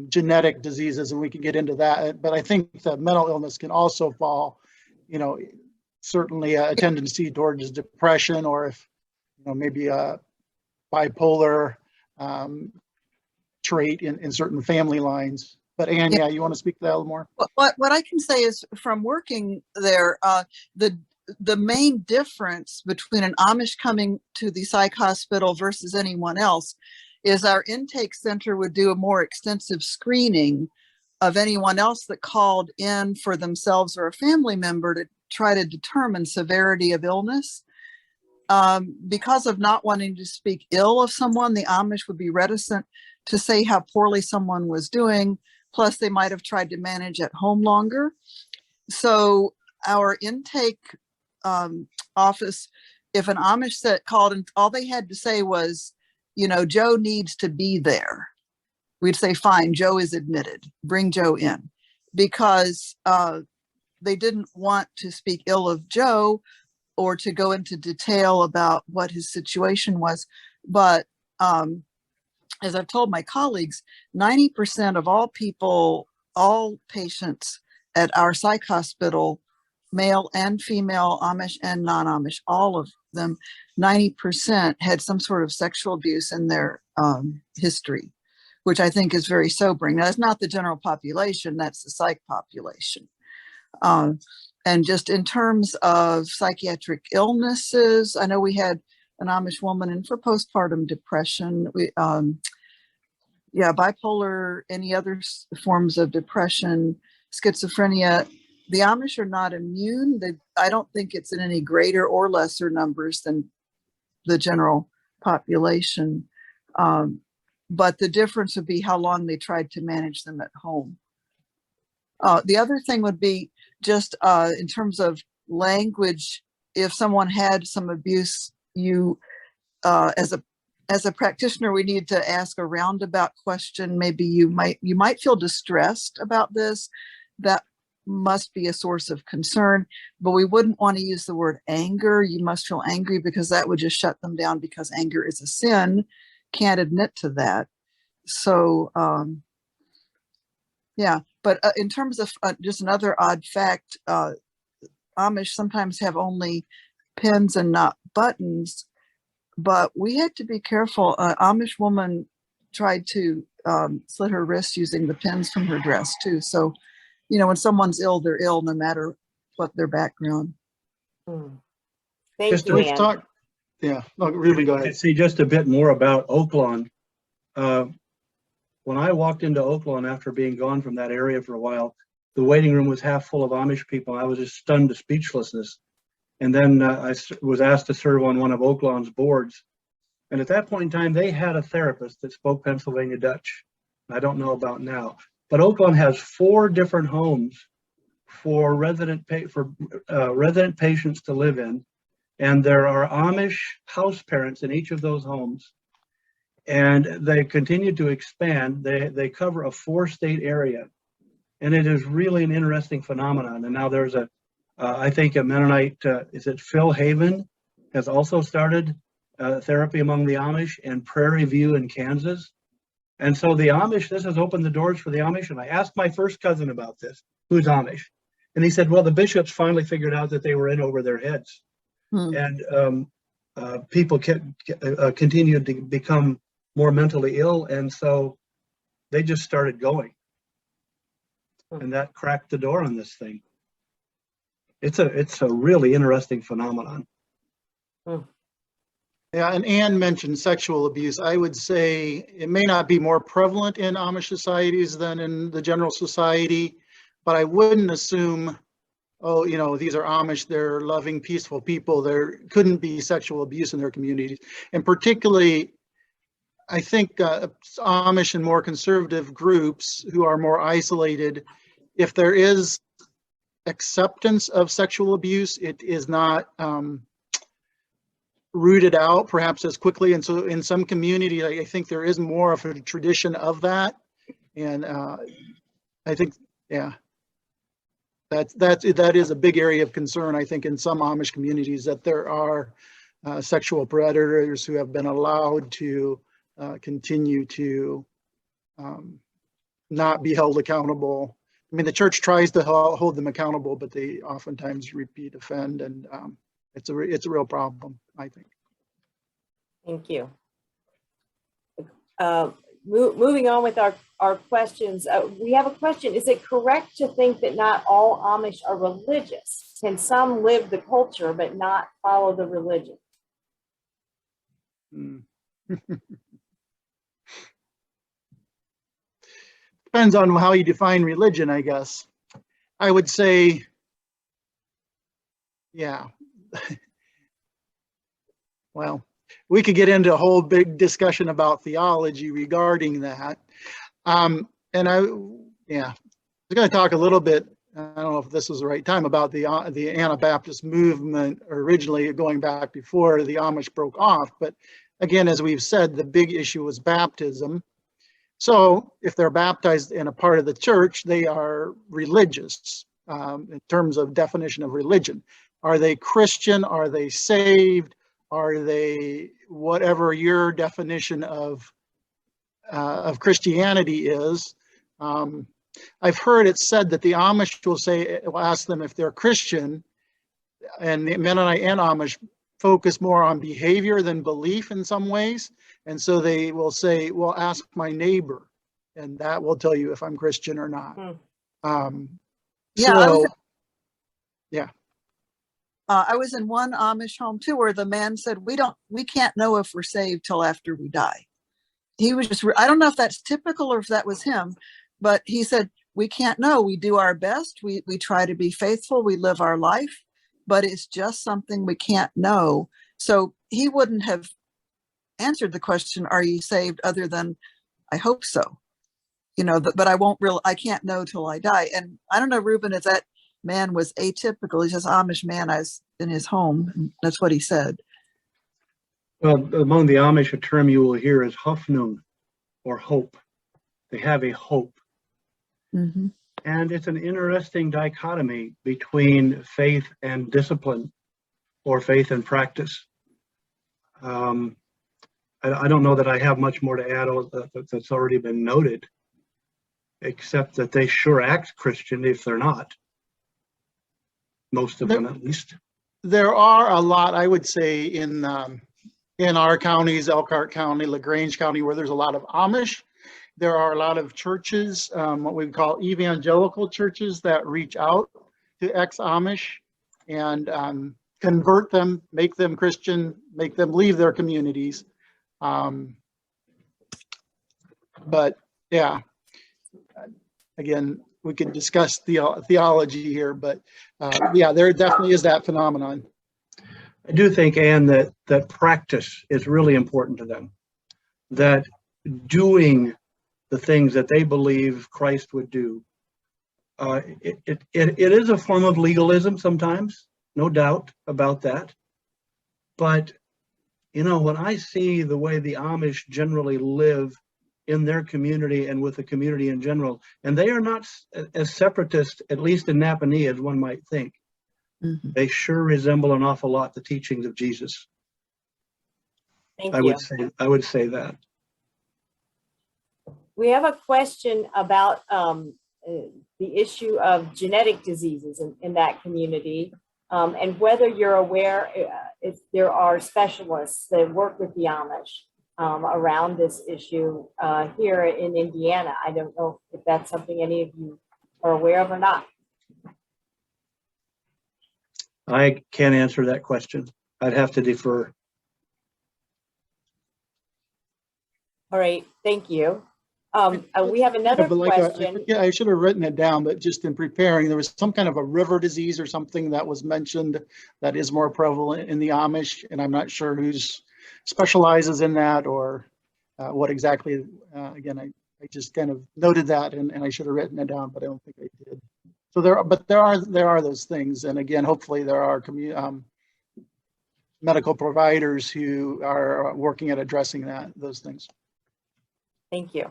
genetic diseases, and we can get into that. But I think that mental illness can also fall, certainly a tendency towards depression, or if, maybe a bipolar trait in certain family lines. But Ann, you want to speak to that a little more? What I can say is, from working there, the main difference between an Amish coming to the psych hospital versus anyone else is our intake center would do a more extensive screening of anyone else that called in for themselves or a family member to try to determine severity of illness. Because of not wanting to speak ill of someone, the Amish would be reticent to say how poorly someone was doing. Plus, they might have tried to manage at home longer. So our intake office, if an Amish called and all they had to say was, Joe needs to be there, we'd say, fine, Joe is admitted, bring Joe in, because they didn't want to speak ill of Joe or to go into detail about what his situation was. But as I've told my colleagues, 90% of all patients at our psych hospital, male and female, Amish and non-Amish, all of them, 90% had some sort of sexual abuse in their history, which I think is very sobering. Now, that's not the general population, that's the psych population. And just in terms of psychiatric illnesses, I know we had an Amish woman in for postpartum depression. yeah, bipolar, any other forms of depression, schizophrenia. The Amish are not immune. I don't think it's in any greater or lesser numbers than the general population. But the difference would be how long they tried to manage them at home. The other thing would be just in terms of language, if someone had some abuse, you as a practitioner, we need to ask a roundabout question. Maybe you might feel distressed about this. That must be a source of concern, but we wouldn't want to use the word anger. You must feel angry, because that would just shut them down, because anger is a sin. Can't admit to that. So yeah, but in terms of just another odd fact, Amish sometimes have only pins and not buttons, but we had to be careful. An Amish woman tried to slit her wrist using the pins from her dress too. So, when someone's ill, they're ill no matter what their background. Thank Just you, We've Ann. talked, yeah, no, Ruby, go ahead. See just a bit more about Oaklawn. When I walked into Oaklawn after being gone from that area for a while, the waiting room was half full of Amish people. I was just stunned to speechlessness. And then I was asked to serve on one of Oaklawn's boards. And at that point in time, they had a therapist that spoke Pennsylvania Dutch. I don't know about now, but Oaklawn has 4 different homes for resident patients to live in. And there are Amish house parents in each of those homes. And they continue to expand. They cover a 4-state area. And it is really an interesting phenomenon. And now there's I think a Mennonite, is it Phil Haven, has also started therapy among the Amish, and Prairie View in Kansas. And so the Amish, this has opened the doors for the Amish. And I asked my first cousin about this, who's Amish. And he said, well, the bishops finally figured out that they were in over their heads. And people continued to become more mentally ill. And so they just started going. And that cracked the door on this thing. It's a really interesting phenomenon. Yeah, and Ann mentioned sexual abuse. I would say it may not be more prevalent in Amish societies than in the general society, but I wouldn't assume, oh, these are Amish, they're loving, peaceful people. There couldn't be sexual abuse in their communities. And particularly, I think Amish and more conservative groups who are more isolated, if there is acceptance of sexual abuse, it is not rooted out perhaps as quickly. And so in some communities, I think there is more of a tradition of that. And I think, yeah, that is a big area of concern, I think, in some Amish communities, that there are sexual predators who have been allowed to continue to not be held accountable. I mean, the church tries to hold them accountable, but they oftentimes repeat offend, and it's a real problem, I think. Thank you. Moving on with our questions, we have a question. Is it correct to think that not all Amish are religious? Can some live the culture but not follow the religion? Depends on how you define religion, I guess. I would say, yeah. Well, we could get into a whole big discussion about theology regarding that. And I was going to talk a little bit, I don't know if this is the right time, about the Anabaptist movement originally, going back before the Amish broke off. But again, as we've said, the big issue was baptism. So if they're baptized in a part of the church, they are religious in terms of definition of religion. Are they Christian? Are they saved? Are they whatever your definition of Christianity is? I've heard it said that the Amish will ask them if they're Christian, and the Mennonite and Amish focus more on behavior than belief in some ways. And so they will say, well, ask my neighbor, and that will tell you if I'm Christian or not. I was in one Amish home too, where the man said, we can't know if we're saved till after we die. he was just, I don't know if that's typical or if that was him, but he said, we can't know. We do our best. We try to be faithful. We live our life, but it's just something we can't know. So he wouldn't have answered the question, are you saved, other than, I hope so. But I can't know till I die. And I don't know, Reuben, if that man was atypical. He's just Amish man. I was in his home. And that's what he said. Well, among the Amish, a term you will hear is Hoffnung, or hope. They have a hope. Mm-hmm. And it's an interesting dichotomy between faith and discipline, or faith and practice. I don't know that I have much more to add that's already been noted, except that they sure act Christian if they're not. Most of them, at least. There are a lot, I would say, in our counties, Elkhart County, LaGrange County, where there's a lot of Amish. There are a lot of churches, what we call evangelical churches, that reach out to ex-Amish and convert them, make them Christian, make them leave their communities. But yeah, again, we could discuss theology here, but yeah, there definitely is that phenomenon. I do think, Anne, that practice is really important to them. That doing the things that they believe Christ would do, it is a form of legalism sometimes, no doubt about that. But, when I see the way the Amish generally live in their community and with the community in general, and they are not as separatist, at least in Napanee, as one might think. Mm-hmm. They sure resemble an awful lot the teachings of Jesus. Thank you. I would say that. We have a question about the issue of genetic diseases in that community, and whether you're aware if there are specialists that work with the Amish around this issue here in Indiana. I don't know if that's something any of you are aware of or not. I can't answer that question. I'd have to defer. All right, thank you. We have another question. I should have written it down, but just in preparing, there was some kind of a river disease or something that was mentioned that is more prevalent in the Amish, and I'm not sure who's specializes in that or what exactly. Again, I just kind of noted that, and I should have written it down, but I don't think I did. So there are those things, and again, hopefully there are medical providers who are working at addressing those things. Thank you.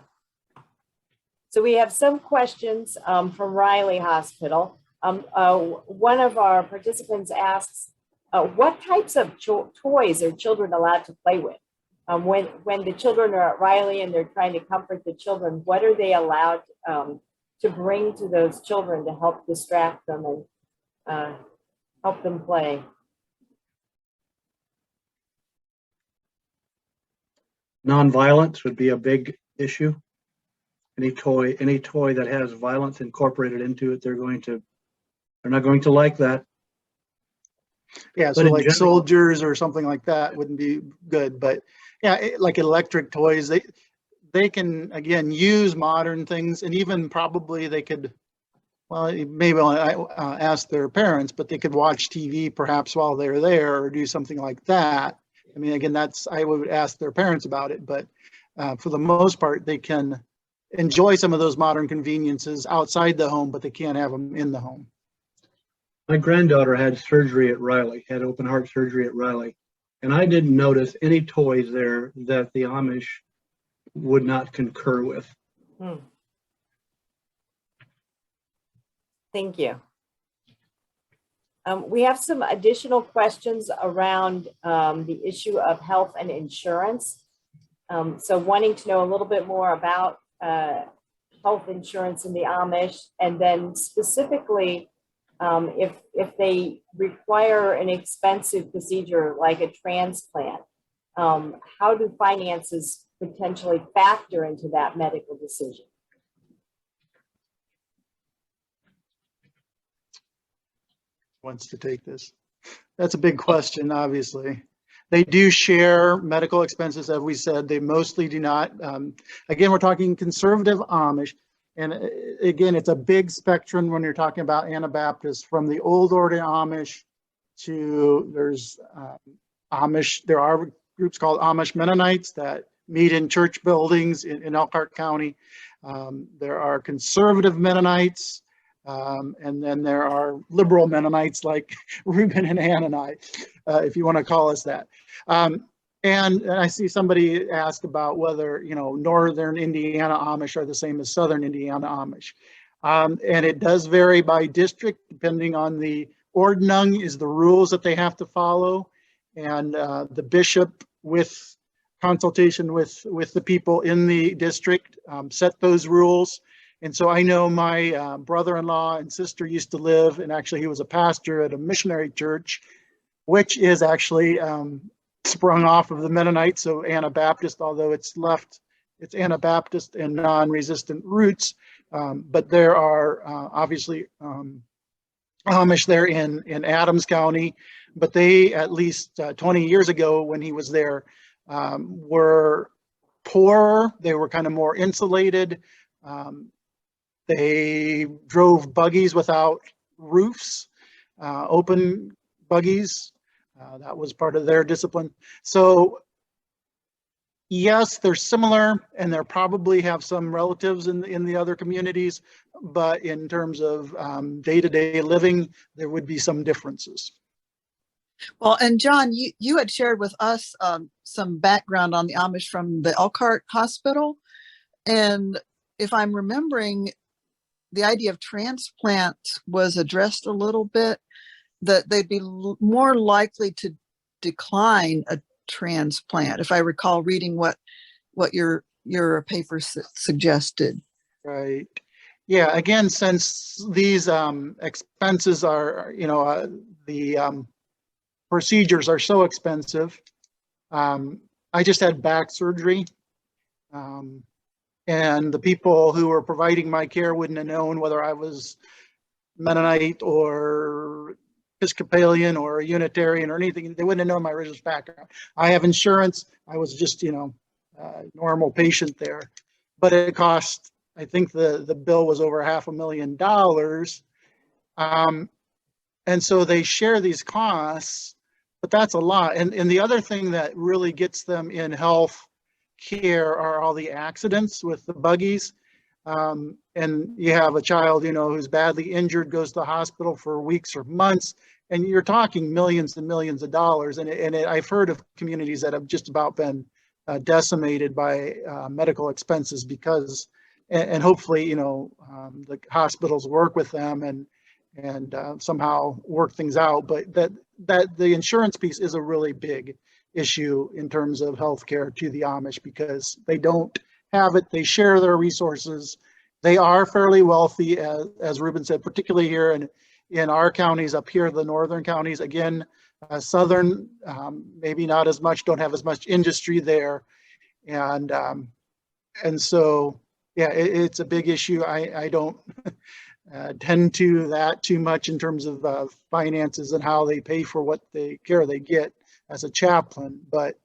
So we have some questions from Riley Hospital. One of our participants asks, what types of toys are children allowed to play with? When the children are at Riley and they're trying to comfort the children, what are they allowed to bring to those children to help distract them and help them play? Nonviolence would be a big issue. Any toy that has violence incorporated into it, they're not going to like that. Yeah, so like soldiers or something like that wouldn't be good. But yeah, like electric toys, they can, again, use modern things, and even probably they could, well, maybe ask their parents, but they could watch TV perhaps while they're there or do something like that. I mean, again, I would ask their parents about it, but for the most part, they can enjoy some of those modern conveniences outside the home, but they can't have them in the home. My granddaughter had surgery at Riley, had open heart surgery at Riley, and I didn't notice any toys there that the Amish would not concur with. Thank you. We have some additional questions around the issue of health and insurance. So wanting to know a little bit more about health insurance in the Amish, and then specifically if they require an expensive procedure like a transplant, how do finances potentially factor into that medical decision? Wants to take this? That's a big question, obviously. They do share medical expenses, as we said. They mostly do not. Again, we're talking conservative Amish. And again, it's a big spectrum when you're talking about Anabaptists, from the old order Amish to there's Amish. There are groups called Amish Mennonites that meet in church buildings in Elkhart County. There are conservative Mennonites. And then there are liberal Mennonites like Reuben and Ann and I, if you want to call us that. And I see somebody ask about whether, Northern Indiana Amish are the same as Southern Indiana Amish. And it does vary by district, depending on the ordnung is the rules that they have to follow. And the bishop, with consultation with the people in the district, set those rules. And so I know my brother-in-law and sister used to live, and actually he was a pastor at a missionary church, which is actually sprung off of the Mennonites, so Anabaptist, although it's Anabaptist and non-resistant roots. But there are obviously Amish there in Adams County, but they, at least 20 years ago when he was there, were poorer. They were kind of more insulated. They drove buggies without roofs, open buggies. That was part of their discipline. So yes, they're similar, and they probably have some relatives in the other communities, but in terms of day-to-day living, there would be some differences. Well, and John, you had shared with us some background on the Amish from the Elkhart Hospital. And if I'm remembering, the idea of transplant was addressed a little bit, that they'd be more likely to decline a transplant, if I recall reading what your paper suggested. Right. Yeah. Again, since these expenses are, the procedures are so expensive. I just had back surgery. And the people who were providing my care wouldn't have known whether I was Mennonite or Episcopalian or Unitarian or anything. They wouldn't have known my religious background. I have insurance. I was just, a normal patient there. But it cost, I think the bill was over $500,000. And so they share these costs, but that's a lot. And the other thing that really gets them in health care are all the accidents with the buggies. And you have a child, who's badly injured, goes to the hospital for weeks or months, and you're talking millions and millions of dollars. And I've heard of communities that have just about been decimated by medical expenses because, and hopefully, the hospitals work with them and somehow work things out. But that the insurance piece is a really big issue in terms of healthcare to the Amish, because they don't have it. They share their resources. They are fairly wealthy, as Reuben said, particularly here in our counties up here, the northern counties. Again, southern, maybe not as much, don't have as much industry there. And so, yeah, it's a big issue. I don't tend to that too much in terms of finances and how they pay for what care they get as a chaplain, but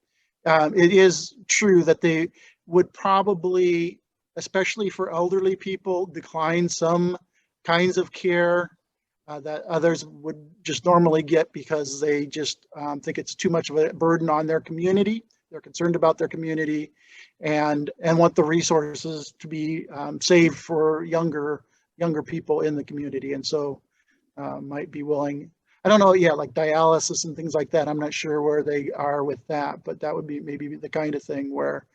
it is true that they would probably, especially for elderly people, decline some kinds of care that others would just normally get because they just think it's too much of a burden on their community. They're concerned about their community and want the resources to be saved for younger people in the community, and so might be willing. I don't know, like dialysis and things like that. I'm not sure where they are with that, but that would be maybe the kind of thing where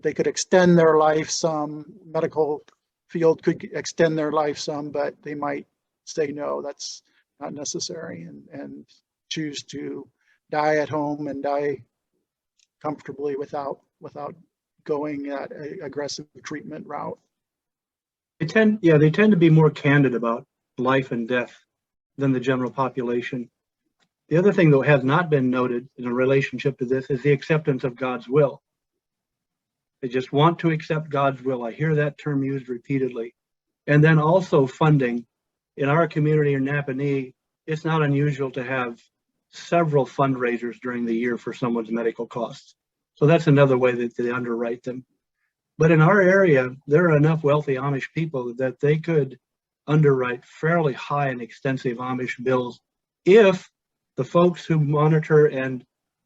they could extend their life some. Medical field could extend their life some, but they might say, no, that's not necessary, and choose to die at home and die comfortably without going that aggressive treatment route. They tend to be more candid about life and death than the general population. The other thing that has not been noted in a relationship to this is the acceptance of God's will. They just want to accept God's will. I hear that term used repeatedly. And then also funding. In our community in Napanee, it's not unusual to have several fundraisers during the year for someone's medical costs. So that's another way that they underwrite them. But in our area, there are enough wealthy Amish people that they could underwrite fairly high and extensive Amish bills if the folks who monitor and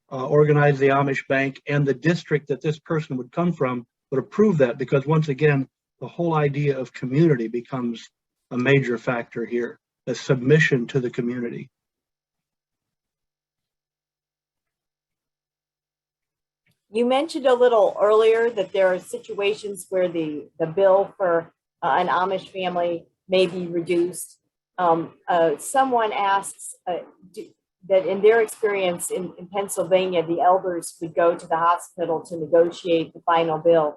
organize the Amish bank and the district that this person would come from would approve that, because once again, the whole idea of community becomes a major factor here, a submission to the community. You mentioned a little earlier that there are situations where the bill for an Amish family may be reduced. Someone asks that in their experience in Pennsylvania, the elders would go to the hospital to negotiate the final bill.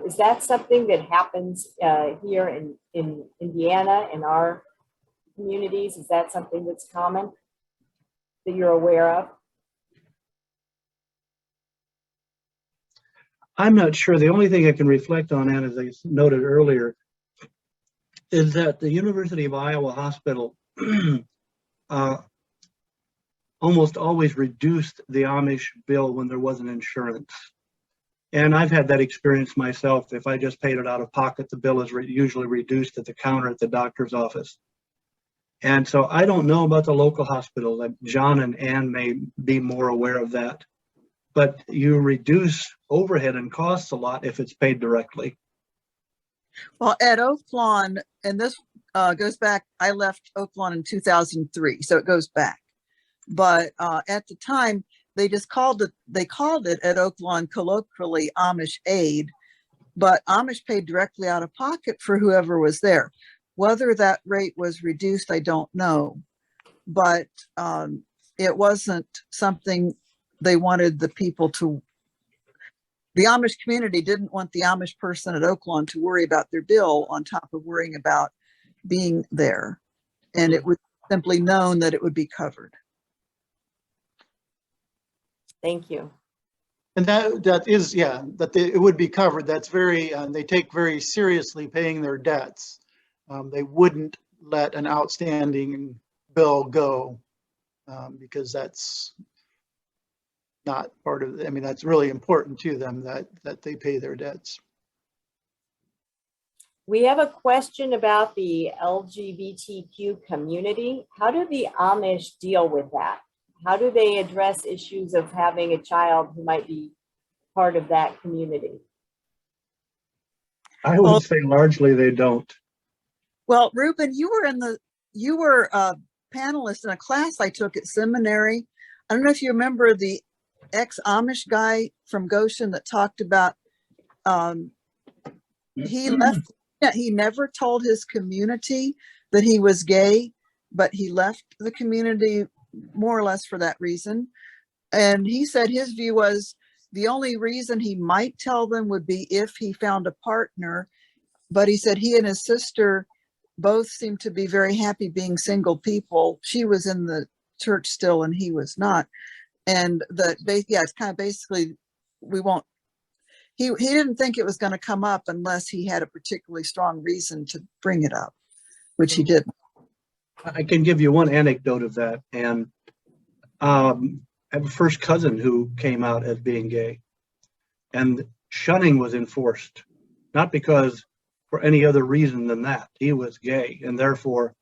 Is that something that happens here in Indiana, in our communities? Is that something that's common that you're aware of? I'm not sure. The only thing I can reflect on, and as I noted earlier, is that the University of Iowa Hospital almost always reduced the Amish bill when there wasn't insurance. And I've had that experience myself. If I just paid it out of pocket, the bill is usually reduced at the counter at the doctor's office. And so I don't know about the local hospitals. John and Ann may be more aware of that. But you reduce overhead and costs a lot if it's paid directly. Well, at Oak Lawn, and this goes back, I left Oak Lawn in 2003, so it goes back. But at the time, they called it at Oak Lawn colloquially Amish aid, but Amish paid directly out of pocket for whoever was there. Whether that rate was reduced, I don't know, but it wasn't something they wanted the people to. The Amish community didn't want the Amish person at Oak Lawn to worry about their bill on top of worrying about being there. And it was simply known that it would be covered. Thank you. And that is, yeah, it would be covered. That's very, they take very seriously paying their debts. They wouldn't let an outstanding bill go because that's not part of, I mean, that's really important to them that they pay their debts. We have a question about the LGBTQ community. How do the Amish deal with that? How do they address issues of having a child who might be part of that community? I would say largely they don't. Well, Ruben, you were a panelist in a class I took at seminary. I don't know if you remember the ex-Amish guy from Goshen that talked about he left. He never told his community that he was gay, but he left the community more or less for that reason. And he said his view was the only reason he might tell them would be if he found a partner. But he said he and his sister both seemed to be very happy being single people. She was in the church still and he was not. And that, yeah, it's kind of basically, we won't, he didn't think it was going to come up unless he had a particularly strong reason to bring it up, which he didn't. I can give you one anecdote of that. And I have a first cousin who came out as being gay, and shunning was enforced, not because for any other reason than that. He was gay, and therefore,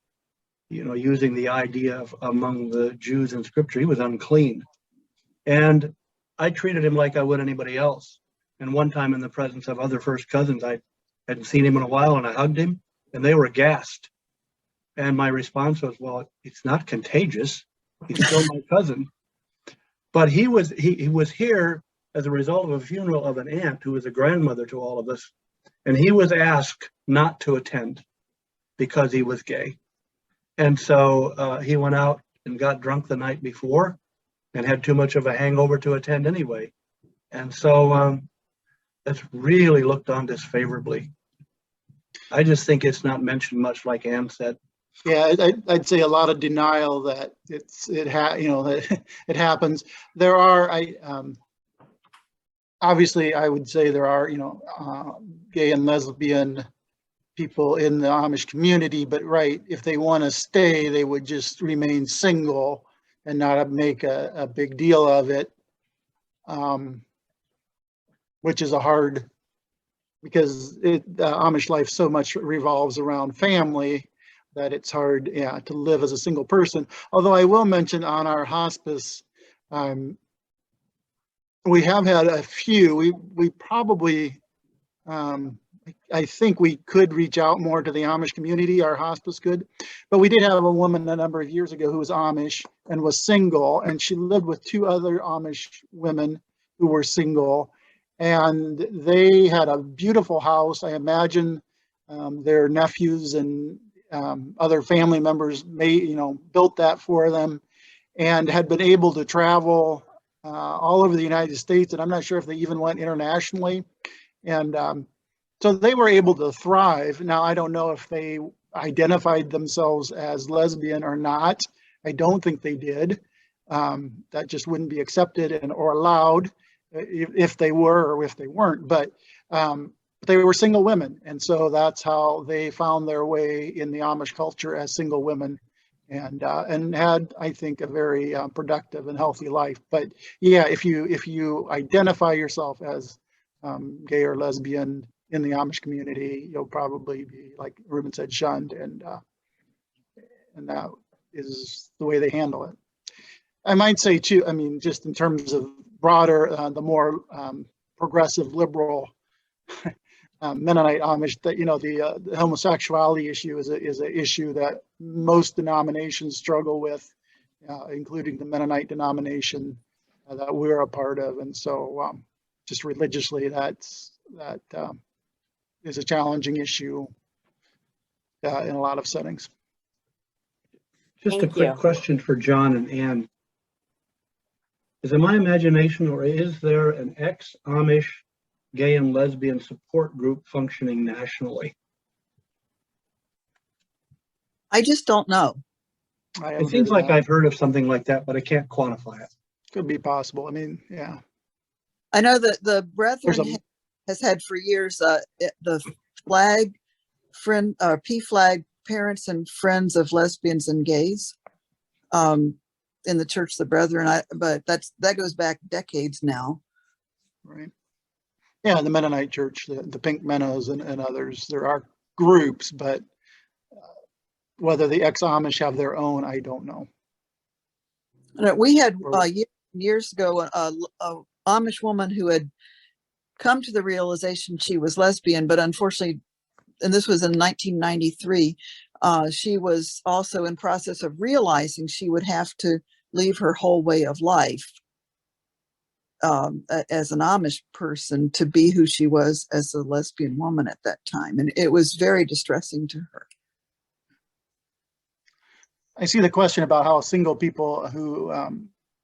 you know, using the idea of among the Jews in scripture, he was unclean. And I treated him like I would anybody else. And one time in the presence of other first cousins, I hadn't seen him in a while, and I hugged him, and they were aghast. And my response was, well, it's not contagious. He's still my cousin. But he was here as a result of a funeral of an aunt who was a grandmother to all of us. And he was asked not to attend because he was gay. And so he went out and got drunk the night before and had too much of a hangover to attend anyway. And so that's really looked on disfavorably. I just think it's not mentioned much, like Ann said. Yeah, I'd say a lot of denial that that it happens. There are, obviously, I would say there are, gay and lesbian people in the Amish community, but right, if they want to stay, they would just remain single and not make a big deal of it, which is a hard, because Amish life so much revolves around family that it's hard, yeah, to live as a single person. Although I will mention on our hospice, we have had a few. We probably, I think we could reach out more to the Amish community, our hospice could, but we did have a woman a number of years ago who was Amish and was single, and she lived with two other Amish women who were single, and they had a beautiful house. I imagine their nephews and other family members built that for them, and had been able to travel all over the United States, and I'm not sure if they even went internationally. And so they were able to thrive. Now, I don't know if they identified themselves as lesbian or not. I don't think they did. That just wouldn't be accepted or allowed if they were or if they weren't. But they were single women. And so that's how they found their way in the Amish culture as single women, and had, I think, a very productive and healthy life. But yeah, if you identify yourself as gay or lesbian in the Amish community, you'll probably be, like Ruben said, shunned, and that is the way they handle it. I might say too, I mean, just in terms of broader, the more progressive liberal Mennonite Amish, that the homosexuality issue is an issue that most denominations struggle with, including the Mennonite denomination that we're a part of, and so just religiously, that is a challenging issue in a lot of settings. Just Thank a quick you. question for John and Ann. Is it my imagination, or is there an ex-Amish gay and lesbian support group functioning nationally? I just don't know. It seems like I've heard of something like that, but I can't quantify it. Could be possible. I mean, yeah. I know that the Brethren has had for years the flag friend, P-flag parents and friends of lesbians and gays in the Church of the Brethren. But that goes back decades now. Right. Yeah, the Mennonite Church, the Pink Mennos and others, there are groups, but whether the ex-Amish have their own, I don't know. We had years ago a Amish woman who had come to the realization she was lesbian, but unfortunately, and this was in 1993, she was also in process of realizing she would have to leave her whole way of life as an Amish person to be who she was as a lesbian woman at that time. And it was very distressing to her. I see the question about how single people who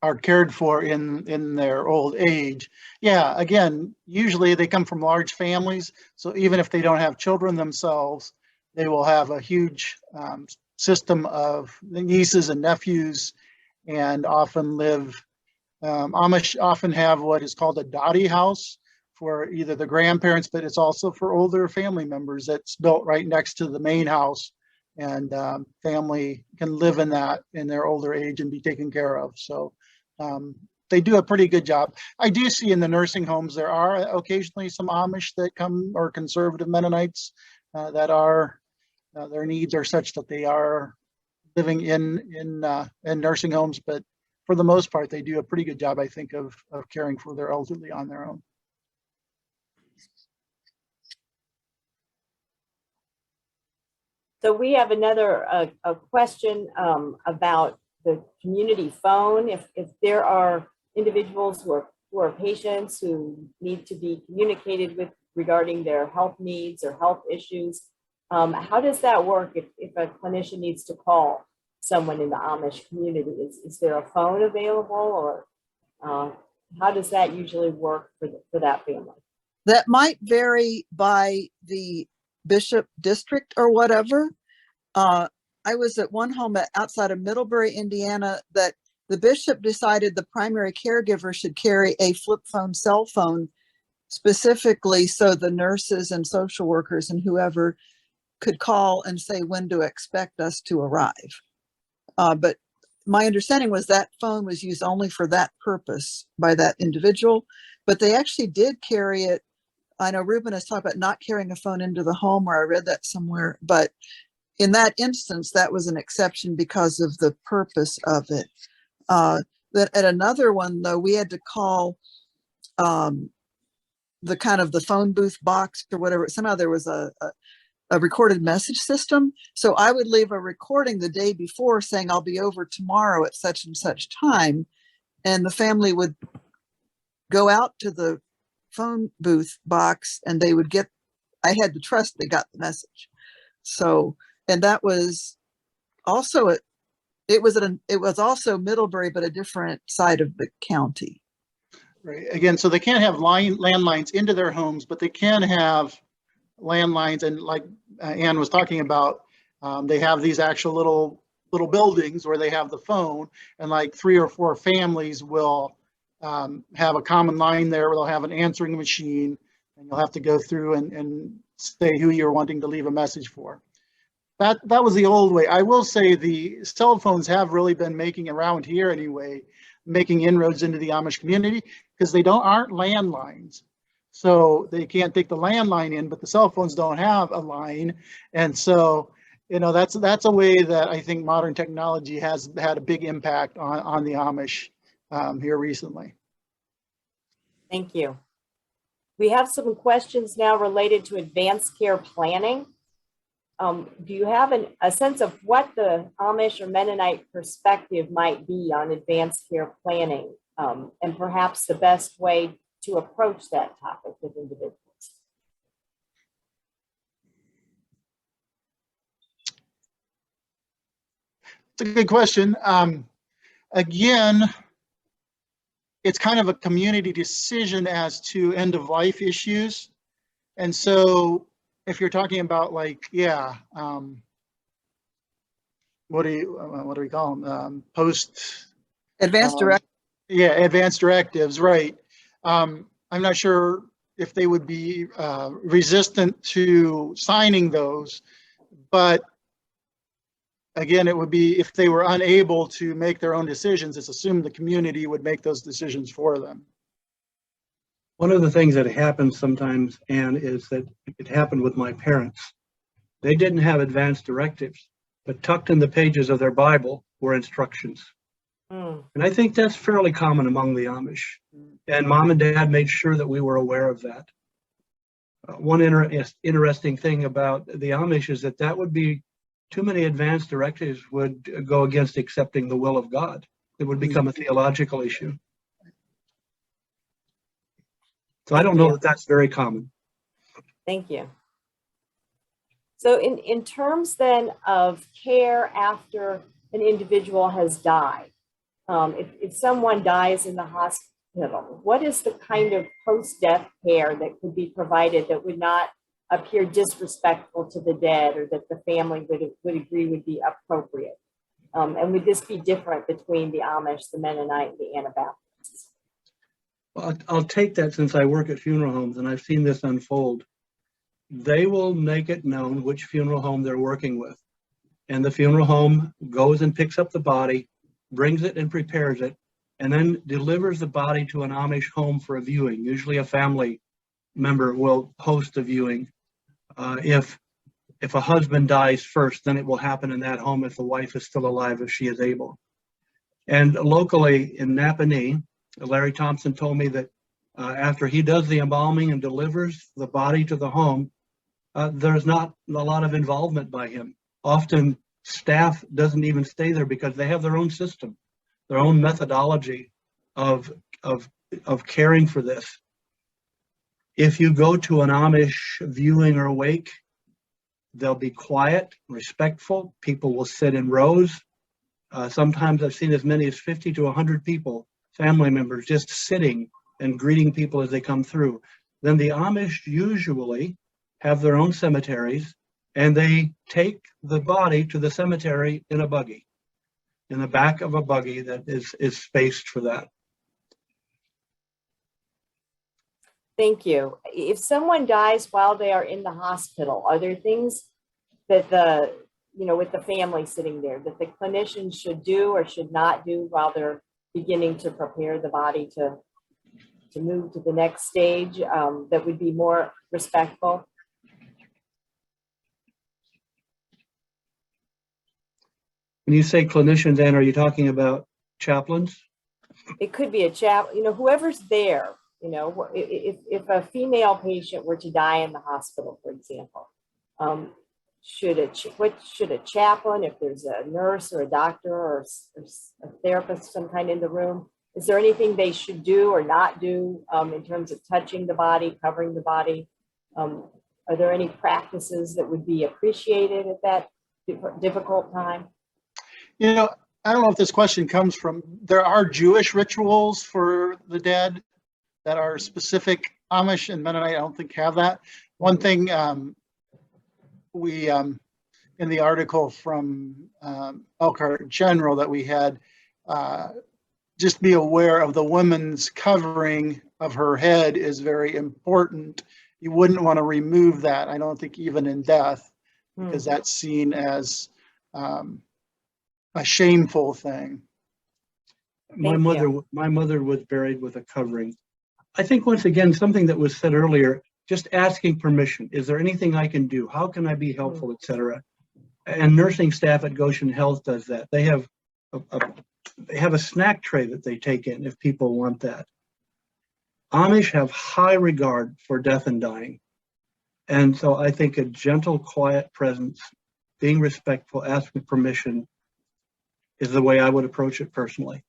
are cared for in their old age. Yeah, again, usually they come from large families. So even if they don't have children themselves, they will have a huge system of nieces and nephews, and often live. Amish often have what is called a dotty house for either the grandparents, but it's also for older family members that's built right next to the main house, and family can live in that in their older age and be taken care of. So they do a pretty good job. I do see in the nursing homes, there are occasionally some Amish that come, or conservative Mennonites that are, their needs are such that they are living in nursing homes, but for the most part, they do a pretty good job, I think, of caring for their elderly on their own. So we have another a question about the community phone. If there are individuals who are patients who need to be communicated with regarding their health needs or health issues, how does that work if a clinician needs to call someone in the Amish community? Is there a phone available, or how does that usually work for that family? That might vary by the bishop district or whatever. I was at one home outside of Middlebury, Indiana, that the bishop decided the primary caregiver should carry a flip phone cell phone specifically so the nurses and social workers and whoever could call and say when to expect us to arrive. But my understanding was that phone was used only for that purpose by that individual, but they actually did carry it. I know Ruben has talked about not carrying a phone into the home, or I read that somewhere, but in that instance, that was an exception because of the purpose of it. Then at another one, though, we had to call the kind of the phone booth box or whatever. Somehow there was a recorded message system. So I would leave a recording the day before saying, I'll be over tomorrow at such and such time. And the family would go out to the phone booth box and they would get, I had to trust they got the message. So, and that was also, it was also Middlebury, but a different side of the county. Right. Again, so they can't have landlines into their homes, but they can have landlines. And like Ann was talking about, they have these actual little buildings where they have the phone, and like 3 or 4 families will have a common line there where they'll have an answering machine, and you'll have to go through and say who you're wanting to leave a message for. That was the old way. I will say the cell phones have really been making around here anyway, making inroads into the Amish community, because they aren't landlines. So they can't take the landline in, but the cell phones don't have a line. And so, you know, that's a way that I think modern technology has had a big impact on the Amish here recently. Thank you. We have some questions now related to advanced care planning. Do you have a sense of what the Amish or Mennonite perspective might be on advanced care planning, and perhaps the best way to approach that topic with individuals? It's a good question. Again, it's kind of a community decision as to end of life issues. And so if you're talking about like, yeah, what do we call them? Advanced direct. Yeah, advanced directives, right. I'm not sure if they would be resistant to signing those, but again, it would be if they were unable to make their own decisions, it's assumed the community would make those decisions for them. One of the things that happens sometimes, Anne, is that it happened with my parents. They didn't have advanced directives, but tucked in the pages of their Bible were instructions. And I think that's fairly common among the Amish. And Mom and Dad made sure that we were aware of that. One interesting thing about the Amish is that would be too many advanced directives would go against accepting the will of God. It would become a theological issue. So I don't know that that's very common. Thank you. So in terms then of care after an individual has died, if someone dies in the hospital, what is the kind of post-death care that could be provided that would not appear disrespectful to the dead, or that the family would agree would be appropriate? And would this be different between the Amish, the Mennonite, and the Anabaptists? Well, I'll take that since I work at funeral homes and I've seen this unfold. They will make it known which funeral home they're working with. And the funeral home goes and picks up the body, brings it and prepares it, and then delivers the body to an Amish home for a viewing. Usually a family member will host a viewing. If a husband dies first, then it will happen in that home if the wife is still alive, if she is able. And locally in Napanee, Larry Thompson told me that after he does the embalming and delivers the body to the home, there's not a lot of involvement by him. Often staff doesn't even stay there because they have their own system, their own methodology of caring for this. If you go to an Amish viewing or wake, they'll be quiet, respectful. People will sit in rows. Sometimes I've seen as many as 50 to 100 people, family members, just sitting and greeting people as they come through. Then the Amish usually have their own cemeteries, and they take the body to the cemetery in a buggy, in the back of a buggy that is spaced for that. Thank you. If someone dies while they are in the hospital, are there things that the with the family sitting there, that the clinicians should do or should not do while they're beginning to prepare the body to move to the next stage, that would be more respectful? When you say clinicians, Ann, are you talking about chaplains? It could be a whoever's there, if a female patient were to die in the hospital, for example, what should a chaplain, if there's a nurse or a doctor or a therapist, some kind in the room, is there anything they should do or not do in terms of touching the body, covering the body? Are there any practices that would be appreciated at that difficult time? I don't know if this question comes from, there are Jewish rituals for the dead that are specific. Amish and Mennonite, I don't think have that. One thing we, in the article from Elkhart General that we had, just be aware of the woman's covering of her head is very important. You wouldn't want to remove that, I don't think, even in death, because that's seen as a shameful thing. My mother was buried with a covering. I think, once again, something that was said earlier, just asking permission. Is there anything I can do? How can I be helpful, etc.? And nursing staff at Goshen Health does that. They have a snack tray that they take in if people want that. Amish have high regard for death and dying. And so I think a gentle, quiet presence, being respectful, asking permission, is the way I would approach it personally.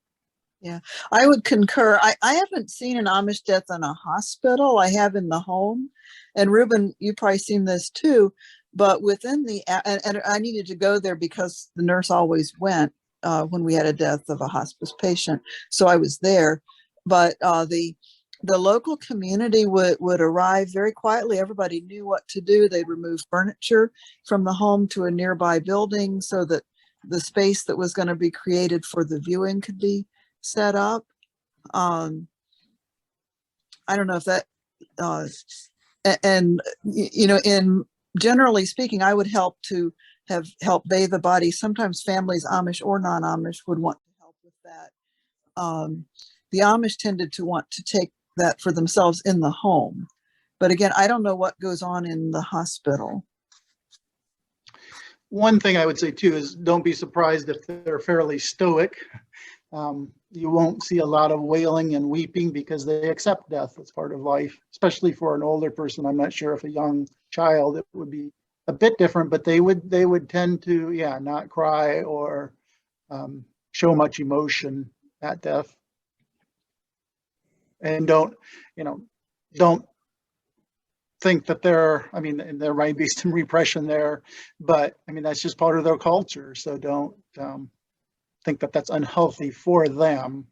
Yeah, I would concur. I haven't seen an Amish death in a hospital. I have in the home. And Ruben, you've probably seen this too, but within and I needed to go there because the nurse always went when we had a death of a hospice patient. So I was there, but the local community would arrive very quietly. Everybody knew what to do. They'd remove furniture from the home to a nearby building so that the space that was going to be created for the viewing could be set up. I don't know if that, in generally speaking, I would help bathe the body. Sometimes families, Amish or non-Amish, would want to help with that. The Amish tended to want to take that for themselves in the home. But again, I don't know what goes on in the hospital. One thing I would say too is don't be surprised if they're fairly stoic. You won't see a lot of wailing and weeping because they accept death as part of life, especially for an older person. I'm not sure if a young child, it would be a bit different, but they would tend to, not cry or show much emotion at death. And don't think that there might be some repression there, but that's just part of their culture. So don't think that that's unhealthy for them.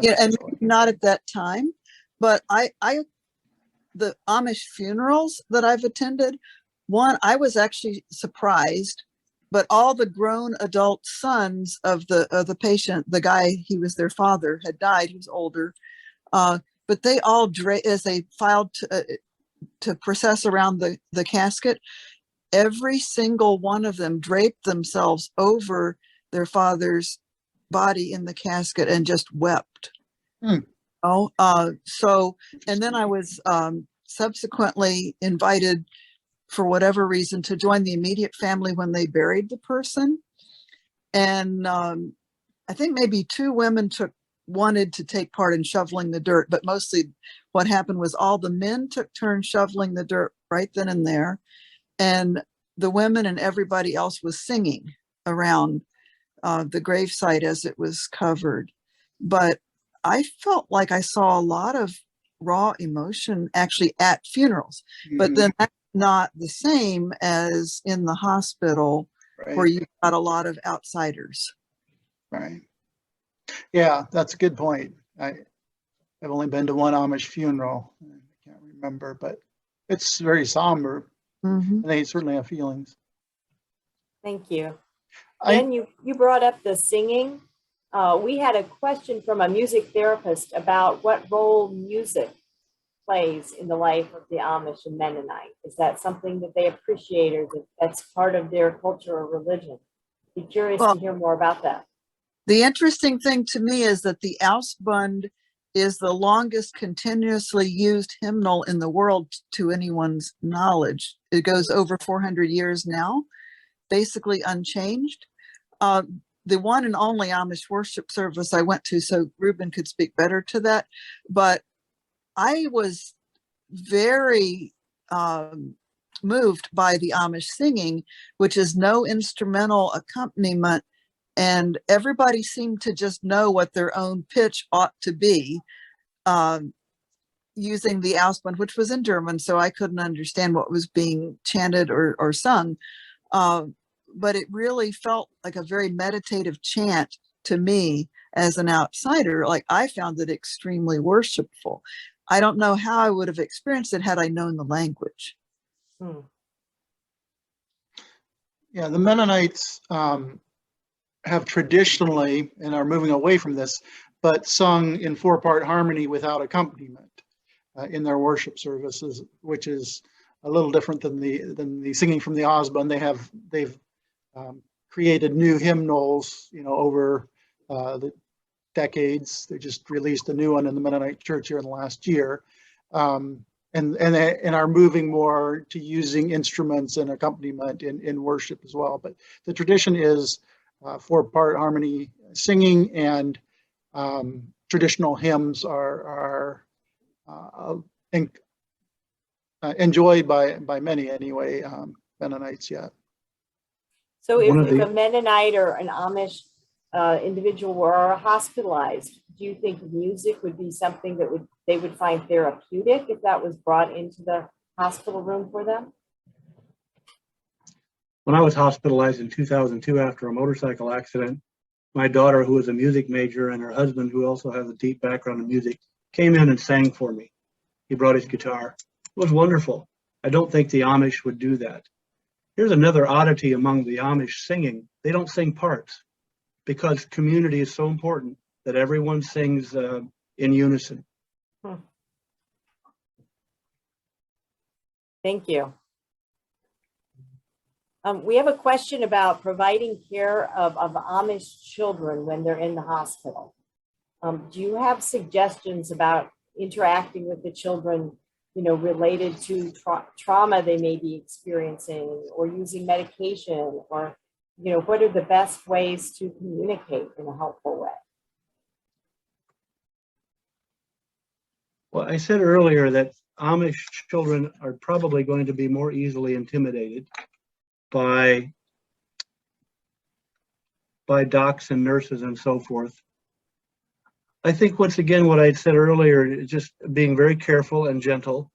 And not at that time, but the Amish funerals that I've attended, I was actually surprised, but all the grown adult sons of the patient, the guy, he was their father, had died. He was older, but they all, as they filed to process around the casket, every single one of them draped themselves over their father's body in the casket and just wept. And then I was subsequently invited, for whatever reason, to join the immediate family when they buried the person. And I think maybe two women wanted to take part in shoveling the dirt, but mostly what happened was all the men took turns shoveling the dirt right then and there. And the women and everybody else was singing around the gravesite as it was covered. But I felt like I saw a lot of raw emotion actually at funerals, but then that's not the same as in the hospital, right, where you've got a lot of outsiders. Right. Yeah, that's a good point. I've only been to one Amish funeral. I can't remember, but it's very somber. And they certainly have feelings. Thank you. Jen, you brought up the singing. We had a question from a music therapist about what role music plays in the life of the Amish and Mennonite? Is that something that they appreciate, or that's part of their culture or religion? Be curious Well, to hear more about that. the interesting thing to me is that the Ausbund is the longest continuously used hymnal in the world to anyone's knowledge. It goes over 400 years now, basically unchanged. The one and only Amish worship service I went to, so Ruben could speak better to that, but I was very moved by the Amish singing, which is no instrumental accompaniment, and everybody seemed to just know what their own pitch ought to be, using the Ausbund, which was in German, so I couldn't understand what was being chanted or sung. But it really felt like a very meditative chant to me as an outsider. Like, I found it extremely worshipful. I don't know how I would have experienced it had I known the language. Yeah, the Mennonites have traditionally, and are moving away from this, but sung in 4-part harmony without accompaniment in their worship services, which is a little different than the singing from the Ausbund. They've created new hymnals, over the decades. They just released a new one in the Mennonite Church here in the last year, and are moving more to using instruments and accompaniment in worship as well. But the tradition is 4-part harmony singing, and traditional hymns are enjoyed by many anyway, Mennonites. Yeah. So if a Mennonite or an Amish individual were hospitalized, do you think music would be something that they would find therapeutic if that was brought into the hospital room for them? When I was hospitalized in 2002 after a motorcycle accident, my daughter, who was a music major, and her husband, who also has a deep background in music, came in and sang for me. He brought his guitar. It was wonderful. I don't think the Amish would do that. Here's another oddity among the Amish singing. They don't sing parts because community is so important that everyone sings in unison. Thank you. We have a question about providing care of Amish children when they're in the hospital. Do you have suggestions about interacting with the children, related to trauma they may be experiencing, or using medication, or, what are the best ways to communicate in a helpful way? Well, I said earlier that Amish children are probably going to be more easily intimidated by docs and nurses and so forth. I think, once again, what I said earlier is just being very careful and gentle,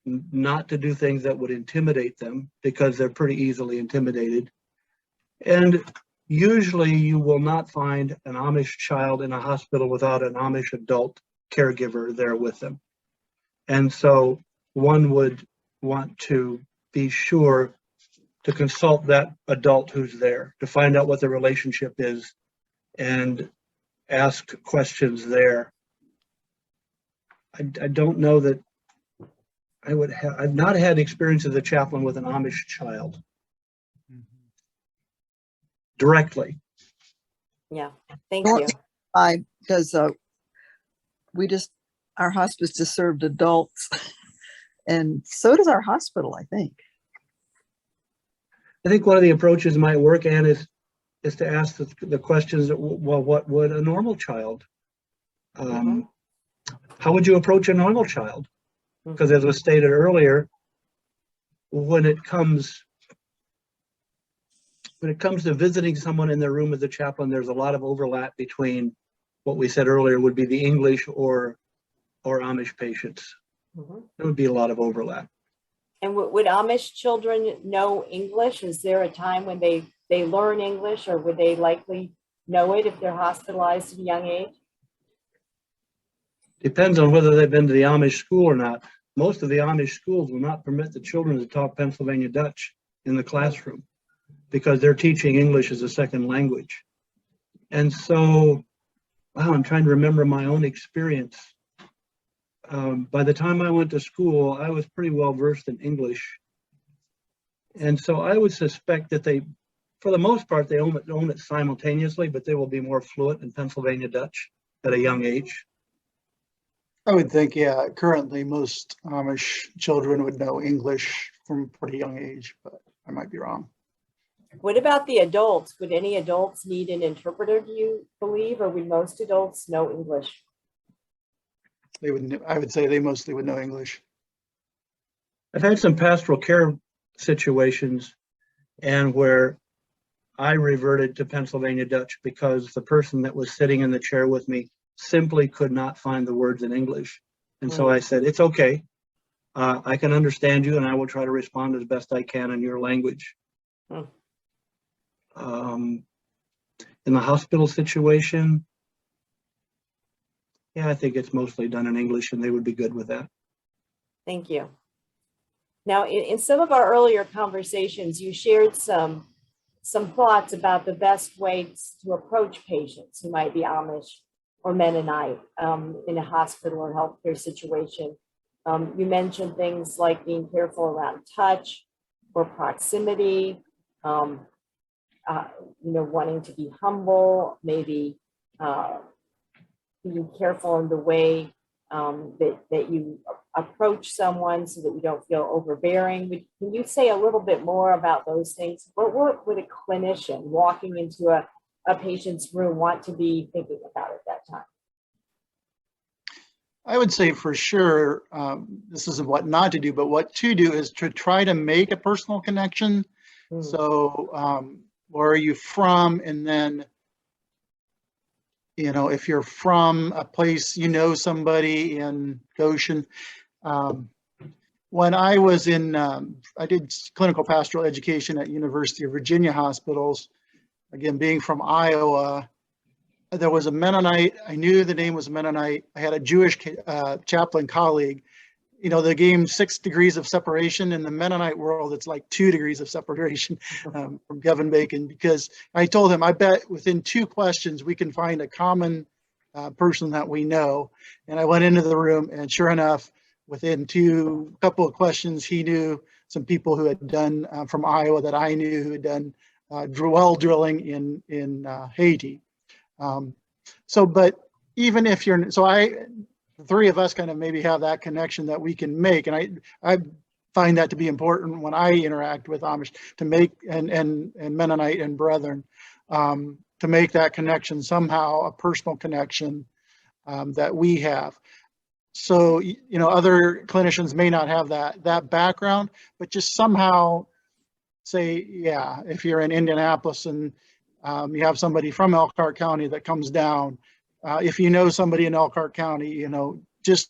not to do things that would intimidate them, because they're pretty easily intimidated. And usually you will not find an Amish child in a hospital without an Amish adult caregiver there with them. And so one would want to be sure to consult that adult who's there to find out what the relationship is and ask questions there. I don't know that I've not had experience as a chaplain with an Amish child directly. Yeah, thank you. Because our hospice just served adults, and so does our hospital, I think. I think one of the approaches might work, Anne, is to ask the questions that, well, what would a normal child, how would you approach a normal child? Because, as was stated earlier, when it comes to visiting someone in their room as a chaplain, there's a lot of overlap between what we said earlier would be the English or Amish patients. There would be a lot of overlap. And would Amish children know English? Is there a time when they learn English, or would they likely know it if they're hospitalized at a young age? Depends on whether they've been to the Amish school or not. Most of the Amish schools will not permit the children to talk Pennsylvania Dutch in the classroom because they're teaching English as a second language. And so, wow, I'm trying to remember my own experience. by the time I went to school, I was pretty well versed in English. And so I would suspect that they, for the most part, they own it simultaneously, but they will be more fluent in Pennsylvania Dutch at a young age. I would think, yeah, currently most Amish children would know English from a pretty young age, but I might be wrong. What about the adults? Would any adults need an interpreter, do you believe, or would most adults know English? They would, I would say they mostly would know English. I've had some pastoral care situations and where I reverted to Pennsylvania Dutch because the person that was sitting in the chair with me simply could not find the words in English. And so I said, it's okay. I can understand you and I will try to respond as best I can in your language. In the hospital situation, yeah, I think it's mostly done in English and they would be good with that. Thank you. Now, in some of our earlier conversations, you shared some thoughts about the best ways to approach patients who might be Amish or Mennonite in a hospital or healthcare situation. You mentioned things like being careful around touch or proximity, wanting to be humble, maybe being careful in the way that you approach someone so that you don't feel overbearing. Can you say a little bit more about those things? What would a clinician walking into a patient's room want to be thinking about at that time? I would say for sure, this isn't what not to do, but what to do is to try to make a personal connection. So where are you from? And then, if you're from a place, somebody in Goshen. When I was I did clinical pastoral education at University of Virginia hospitals. Again, being from Iowa, there was a Mennonite. I knew the name was Mennonite. I had a Jewish chaplain colleague. The game 6 degrees of separation. In the Mennonite world, it's like 2 degrees of separation from Kevin Bacon, because I told him, I bet within 2 questions we can find a common person that we know. And I went into the room, and sure enough, within couple of questions, he knew some people who had done from Iowa that I knew who had done well drilling in Haiti. But even if the 3 of us kind of maybe have that connection that we can make. And I find that to be important when I interact with Amish, to make, and Mennonite and brethren, to make that connection somehow, a personal connection that we have. So, other clinicians may not have that background, but just somehow say, yeah, if you're in Indianapolis and you have somebody from Elkhart County that comes down, if you know somebody in Elkhart County, just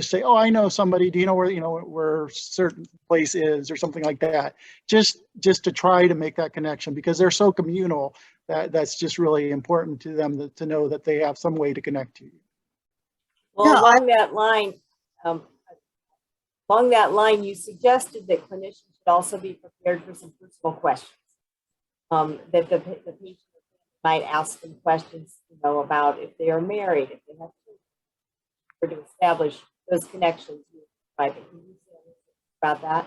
say, oh, I know somebody. Do you know where certain place is, or something like that? Just to try to make that connection, because they're so communal that's just really important to them to know that they have some way to connect to you. Well, along that line, you suggested that clinicians should also be prepared for some personal questions. That the patient might ask them questions, about if they are married, if they have children, or to establish those connections. Can you say about that?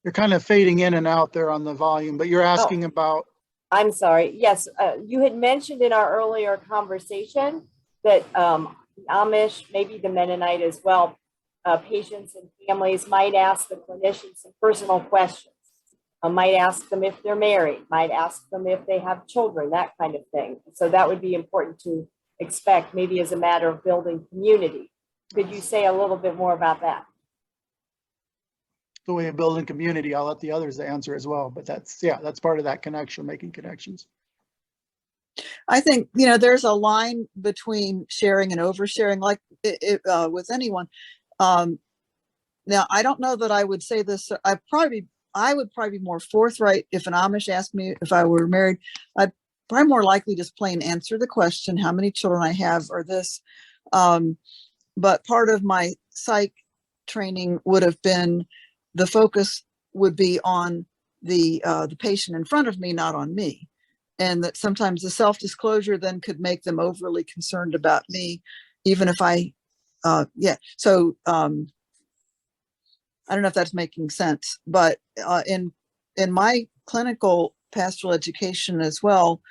You're kind of fading in and out there on the volume, but you're asking about. I'm sorry. Yes, you had mentioned in our earlier conversation that the Amish, maybe the Mennonite as well, patients and families might ask the clinicians some personal questions. Might ask them if they're married, might ask them if they have children, that kind of thing. So that would be important to expect, maybe as a matter of building community. Could you say a little bit more about that? The way of building community, I'll let the others answer as well, but that's part of that connection, making connections. I think, there's a line between sharing and oversharing, like with anyone. Now, I don't know that I would say this. I would probably be more forthright if an Amish asked me if I were married. I'd probably more likely just plain answer the question, how many children I have, or this. But part of my psych training would have been, the focus would be on the patient in front of me, not on me. And that sometimes the self-disclosure then could make them overly concerned about me even if yeah, so I don't know if that's making sense, but in my clinical pastoral education as well,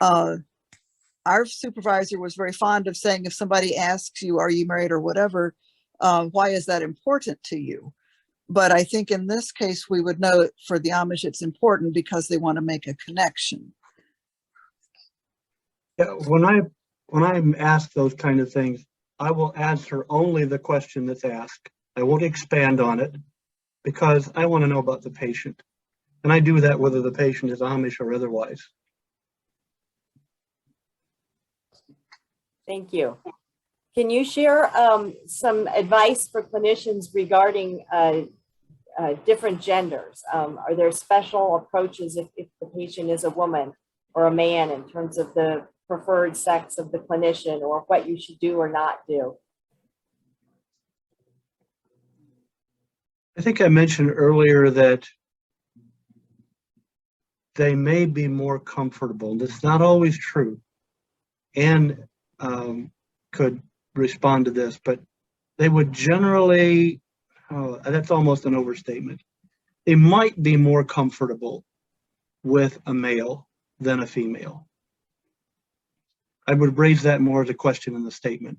our supervisor was very fond of saying, if somebody asks you, are you married or whatever, why is that important to you? But I think in this case, we would know for the Amish, it's important because they want to make a connection. Yeah, when I'm asked those kind of things, I will answer only the question that's asked. I won't expand on it because I want to know about the patient. And I do that whether the patient is Amish or otherwise. Thank you. Can you share some advice for clinicians regarding different genders? Are there special approaches if the patient is a woman or a man in terms of the preferred sex of the clinician, or what you should do or not do? I think I mentioned earlier that they may be more comfortable. That's not always true. And could respond to this, but they would generally, that's almost an overstatement. They might be more comfortable with a male than a female. I would raise that more as a question in the statement.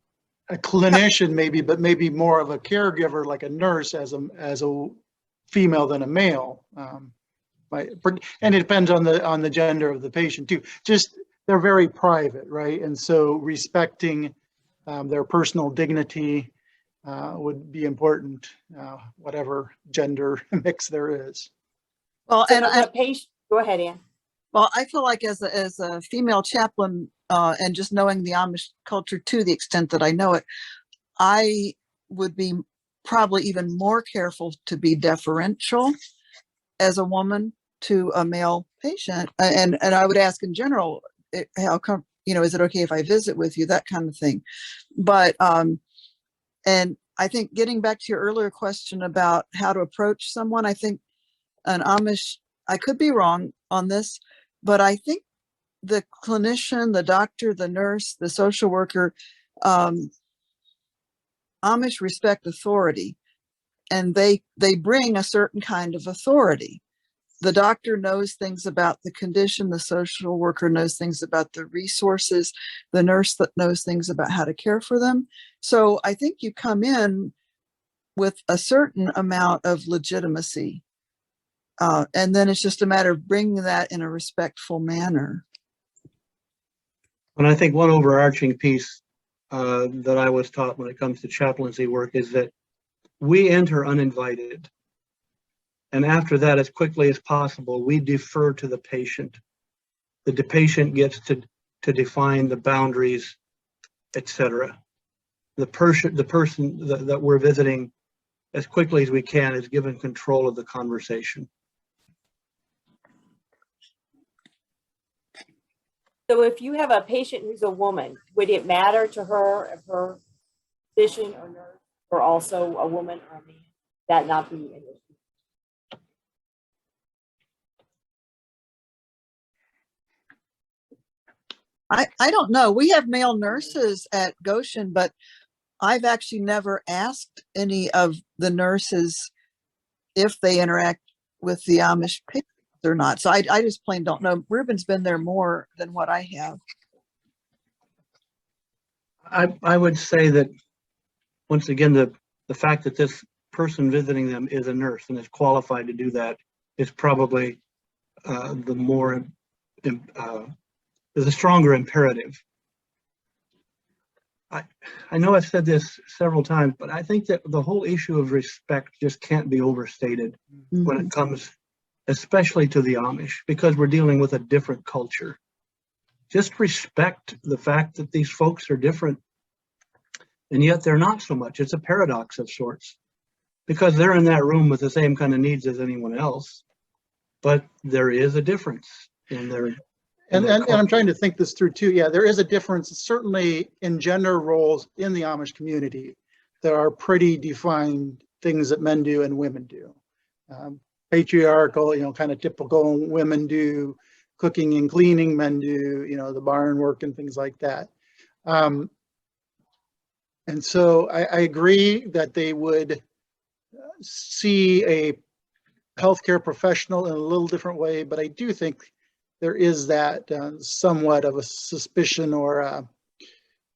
A clinician maybe, but maybe more of a caregiver, like a nurse as a female than a male. And it depends on the gender of the patient too. Just, they're very private, right? And so respecting their personal dignity would be important, whatever gender mix there is. Well, So and the patient, go ahead, Ann. well, I feel like as a female chaplain, and just knowing the Amish culture to the extent that I know it, I would be probably even more careful to be deferential as a woman to a male patient. And I would ask in general, how come, is it okay if I visit with you, that kind of thing. But and I think getting back to your earlier question about how to approach someone, I think an Amish, I could be wrong on this, but I think the clinician, the doctor, the nurse, the social worker, Amish respect authority, and they bring a certain kind of authority. The doctor knows things about the condition, the social worker knows things about the resources, the nurse that knows things about how to care for them. So I think you come in with a certain amount of legitimacy. And then it's just a matter of bringing that in a respectful manner. And I think one overarching piece that I was taught when it comes to chaplaincy work is that we enter uninvited. And after that, as quickly as possible, we defer to the patient. The patient gets to define the boundaries, etc. The person that we're visiting, as quickly as we can, is given control of the conversation. So if you have a patient who's a woman, would it matter to her if her physician or nurse or also a woman or a man? That not be an issue? I don't know. We have male nurses at Goshen, but I've actually never asked any of the nurses if they interact with the Amish patients or not. So I just plain don't know. Ruben's been there more than what I have. I would say that, once again, the fact that this person visiting them is a nurse and is qualified to do that is probably is a stronger imperative. I know I've said this several times, but I think that the whole issue of respect just can't be overstated when it comes, especially to the Amish, because we're dealing with a different culture. Just respect the fact that these folks are different, and yet they're not so much. It's a paradox of sorts, because they're in that room with the same kind of needs as anyone else, but there is a difference in their. And I'm trying to think this through too. Yeah, there is a difference, certainly in gender roles in the Amish community. There are pretty defined things that men do and women do. Patriarchal, kind of typical, women do cooking and cleaning, men do, the barn work and things like that. And so I agree that they would see a healthcare professional in a little different way, but I do think there is that somewhat of a suspicion or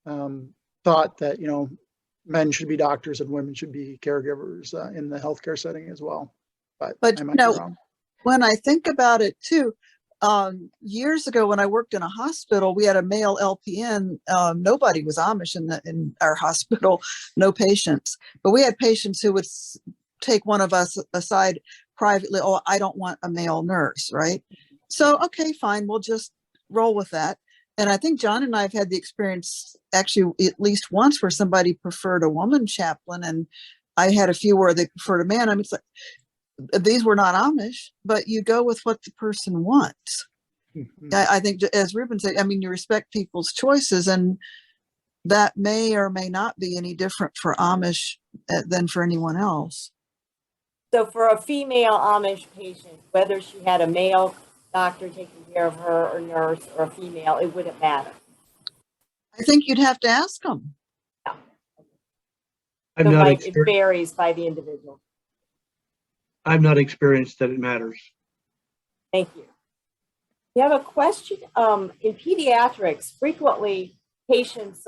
thought that, men should be doctors and women should be caregivers in the healthcare setting as well. But I might be wrong. When I think about it too, years ago when I worked in a hospital, we had a male LPN. Nobody was Amish in our hospital, no patients. But we had patients who would take one of us aside privately. Oh, I don't want a male nurse, right? So, okay, fine, we'll just roll with that. And I think John and I have had the experience actually at least once where somebody preferred a woman chaplain, and I had a few where they preferred a man. I mean, it's like, these were not Amish, but you go with what the person wants. Mhm. I think, as Ruben said, I mean, you respect people's choices, and that may or may not be any different for Amish than for anyone else. So for a female Amish patient, whether she had a male doctor taking care of her or nurse or a female, it wouldn't matter. I think you'd have to ask them. I've So not it experienced, varies by the individual. I've not experienced that it matters. Thank you. You have a question? In pediatrics, frequently patients'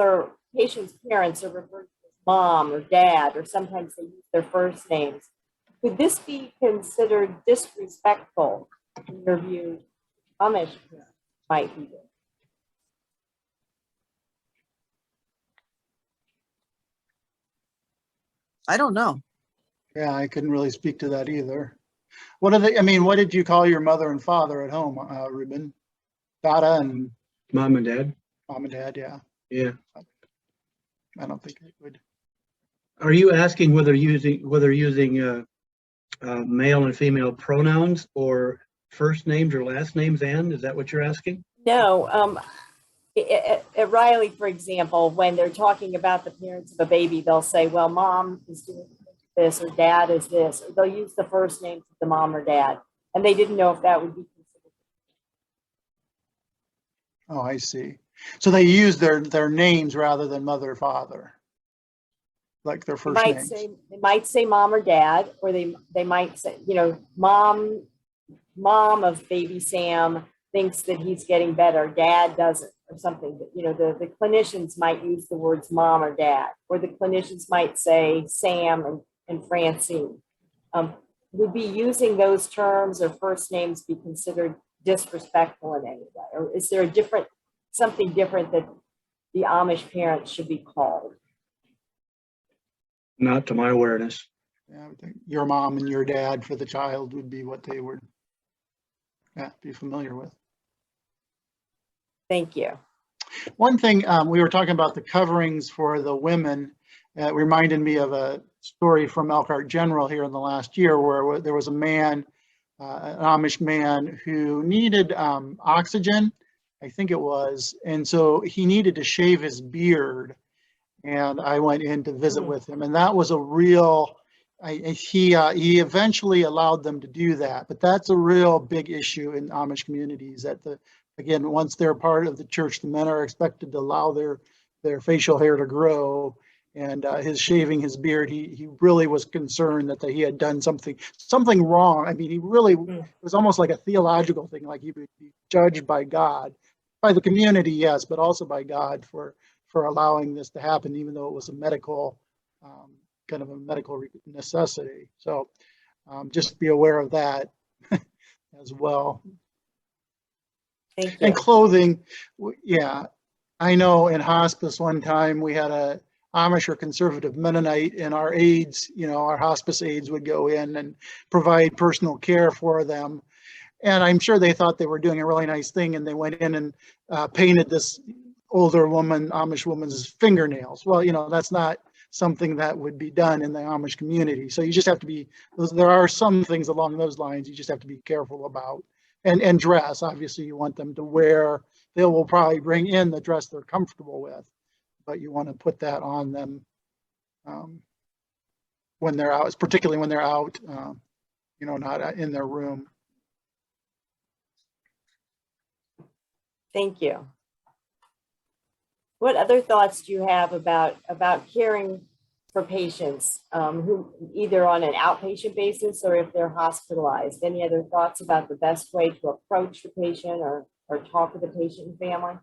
parents are referred to as mom or dad, or sometimes they use their first names. Could this be considered disrespectful in your view? Amish parents might be doing. I don't know. Yeah, I couldn't really speak to that either. What are they? I mean, what did you call your mother and father at home, Ruben? Dada and Mom and dad. mom and dad. Yeah, Yeah. I don't think it would. Are you asking whether using male and female pronouns or first names or last names? And is that what you're asking? No, at Riley, for example, when they're talking about the parents of a baby, they'll say, well, mom is doing this or dad is this, or they'll use the first names of the mom or dad. And they didn't know if that would be considered. Oh, I see. So they use their names rather than mother or father, like their first names. They might say mom or dad, or they might say, mom of baby Sam thinks that he's getting better, dad doesn't, or something. But the clinicians might use the words mom or dad, or the clinicians might say Sam and Francine. Would be using those terms or first names be considered disrespectful in any way? Or is there something different that the Amish parents should be called? Not to my awareness. Yeah, I would think your mom and your dad for the child would be what they would be familiar with. Thank you. One thing, we were talking about the coverings for the women. It reminded me of a story from Elkhart General here in the last year where there was a man, an Amish man, who needed oxygen, I think it was, and so he needed to shave his beard. And I went in to visit with him, and that was a real, he eventually allowed them to do that, but that's a real big issue in Amish communities that again, once they're part of the church, the men are expected to allow their facial hair to grow. And his shaving his beard, he really was concerned that he had done something wrong. I mean, he really, it was almost like a theological thing, like he would be judged by God, by the community, yes, but also by God for allowing this to happen, even though it was a medical, kind of a medical necessity. So just be aware of that as well. Thank you. And clothing, yeah. I know in hospice one time we had a Amish or conservative Mennonite, and our aides, our hospice aides would go in and provide personal care for them. And I'm sure they thought they were doing a really nice thing, and they went in and painted this older woman, Amish woman's fingernails. Well, that's not something that would be done in the Amish community. So you just have to be, there are some things along those lines you just have to be careful about. And dress, obviously you want them to wear, they will probably bring in the dress they're comfortable with, but you want to put that on them when they're out, particularly when they're out, not in their room. Thank you. What other thoughts do you have about caring for patients who either on an outpatient basis or if they're hospitalized? Any other thoughts about the best way to approach the patient or talk with the patient and family?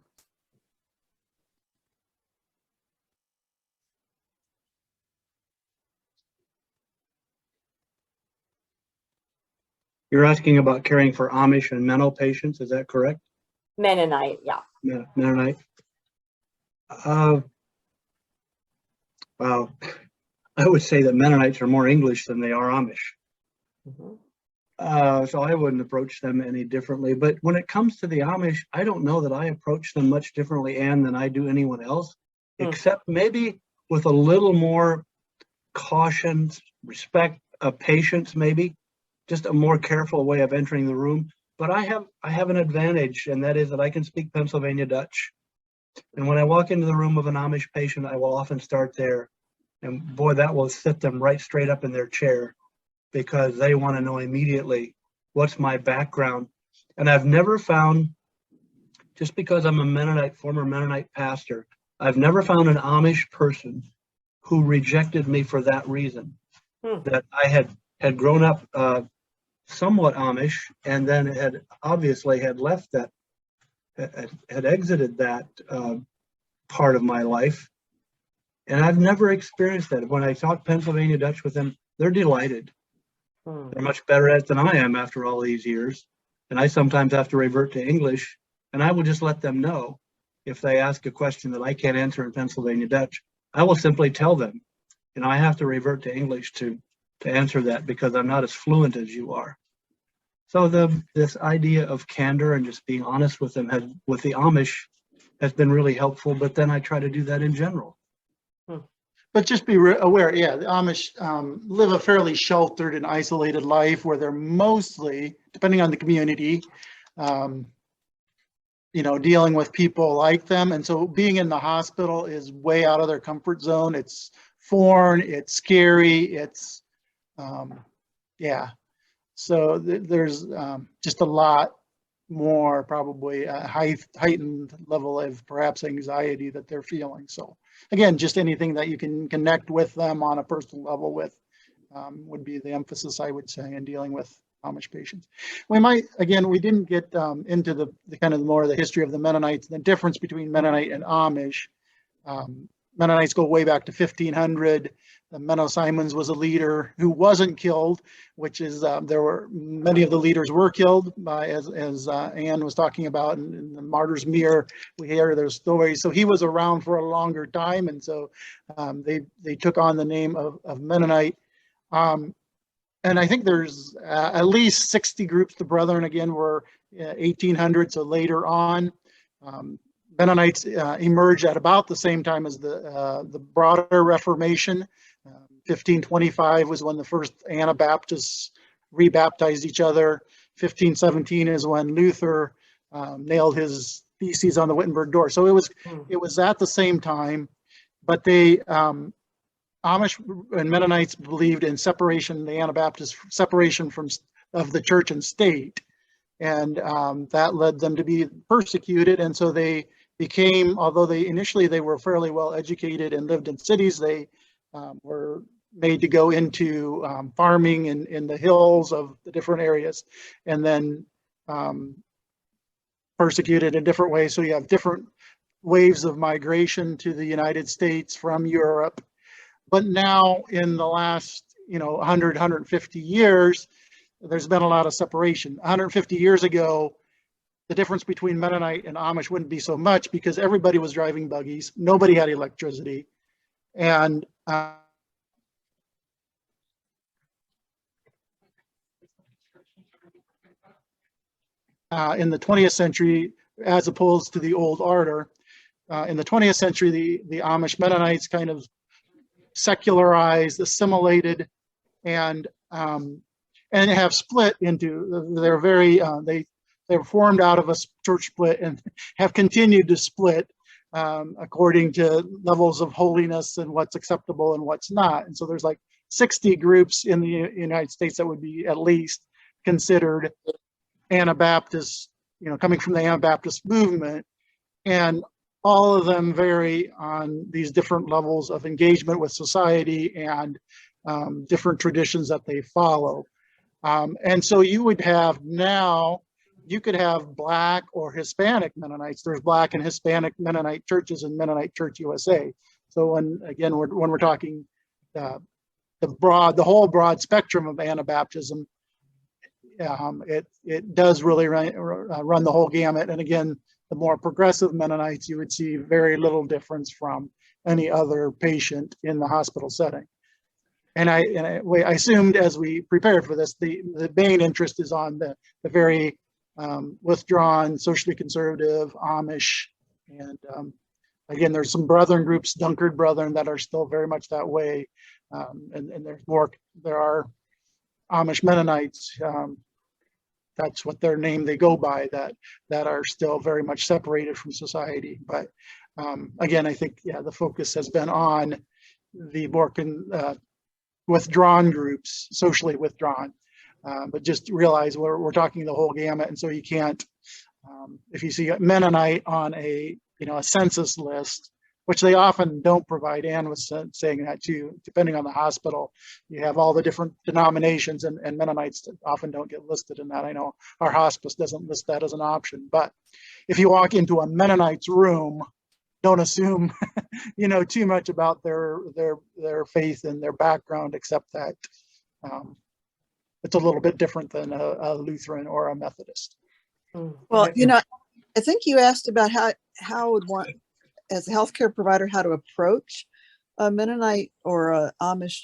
You're asking about caring for Amish and mental patients, is that correct? Mennonite, yeah. Mennonite. Well, I would say that Mennonites are more English than they are Amish. Mhm. So I wouldn't approach them any differently. But when it comes to the Amish, I don't know that I approach them much differently, Anne, than I do anyone else, except maybe with a little more caution, respect, patience, maybe just a more careful way of entering the room. But I have an advantage, and that is that I can speak Pennsylvania Dutch. And when I walk into the room of an Amish patient, I will often start there. And boy, that will sit them right straight up in their chair because they want to know immediately what's my background. And I've never found, just because I'm a Mennonite, former Mennonite pastor, I've never found an Amish person who rejected me for that reason. That I had grown up somewhat Amish and then had obviously had left that, had exited that part of my life. And I've never experienced that. When I talk Pennsylvania Dutch with them, they're delighted. They're much better at it than I am after all these years. And I sometimes have to revert to English, and I will just let them know if they ask a question that I can't answer in Pennsylvania Dutch. I will simply tell them, I have to revert to English to answer that because I'm not as fluent as you are. So this idea of candor and just being honest with them with the Amish has been really helpful, but then I try to do that in general. But just be aware, yeah, the Amish live a fairly sheltered and isolated life where they're mostly, depending on the community, dealing with people like them. And so being in the hospital is way out of their comfort zone. It's foreign, it's scary, it's, yeah. So there's just a lot more probably a heightened level of perhaps anxiety that they're feeling. So again, just anything that you can connect with them on a personal level with would be the emphasis, I would say, in dealing with Amish patients. We might, again, we didn't get into the kind of more of the history of the Mennonites, the difference between Mennonite and Amish. Mennonites go way back to 1500. Menno Simons was a leader who wasn't killed, which is there were many of the leaders were killed by, as Anne was talking about in the Martyr's Mere. We hear their stories. So he was around for a longer time, and so they took on the name of Mennonite. And I think there's at least 60 groups. The Brethren again were 1800, so later on. Mennonites emerged at about the same time as the broader Reformation. 1525 was when the first Anabaptists rebaptized each other. 1517 is when Luther nailed his theses on the Wittenberg door. So it was at the same time, but they Amish and Mennonites believed in separation, the Anabaptist separation of the church and state, and that led them to be persecuted. And so they became, although initially they were fairly well educated and lived in cities, they were made to go into farming in the hills of the different areas, and then persecuted in different ways. So you have different waves of migration to the United States from Europe. But now in the last 100, 150 years, there's been a lot of separation. 150 years ago, the difference between Mennonite and Amish wouldn't be so much because everybody was driving buggies. Nobody had electricity. And in the 20th century, as opposed to the old order, in the 20th century, the Amish Mennonites kind of secularized, assimilated, and have split into. They're very they're formed out of a church split and have continued to split according to levels of holiness and what's acceptable and what's not. And so there's like 60 groups in the United States that would be at least considered Anabaptist, coming from the Anabaptist movement. And all of them vary on these different levels of engagement with society and different traditions that they follow. And so you would have now, you could have Black or Hispanic Mennonites. There's Black and Hispanic Mennonite churches in Mennonite Church USA. So when we're talking the whole broad spectrum of Anabaptism, it does really run the whole gamut. And again, the more progressive Mennonites, you would see very little difference from any other patient in the hospital setting. And I assumed as we prepared for this, the main interest is on the very withdrawn, socially conservative Amish. And again, there's some brethren groups, Dunkard Brethren, that are still very much that way. And there are Amish Mennonites, that's what their name they go by, that are still very much separated from society. But again, I think, yeah, the focus has been on the more withdrawn groups, socially withdrawn. But just realize we're talking the whole gamut. And so you can't, if you see a Mennonite on a census list, which they often don't provide. Ann was saying that too, depending on the hospital, you have all the different denominations, and Mennonites often don't get listed in that. I know our hospice doesn't list that as an option, but if you walk into a Mennonite's room, don't assume, too much about their faith and their background, except that it's a little bit different than a Lutheran or a Methodist. Well, I think you asked about how would one, as a healthcare provider, how to approach a Mennonite or a Amish.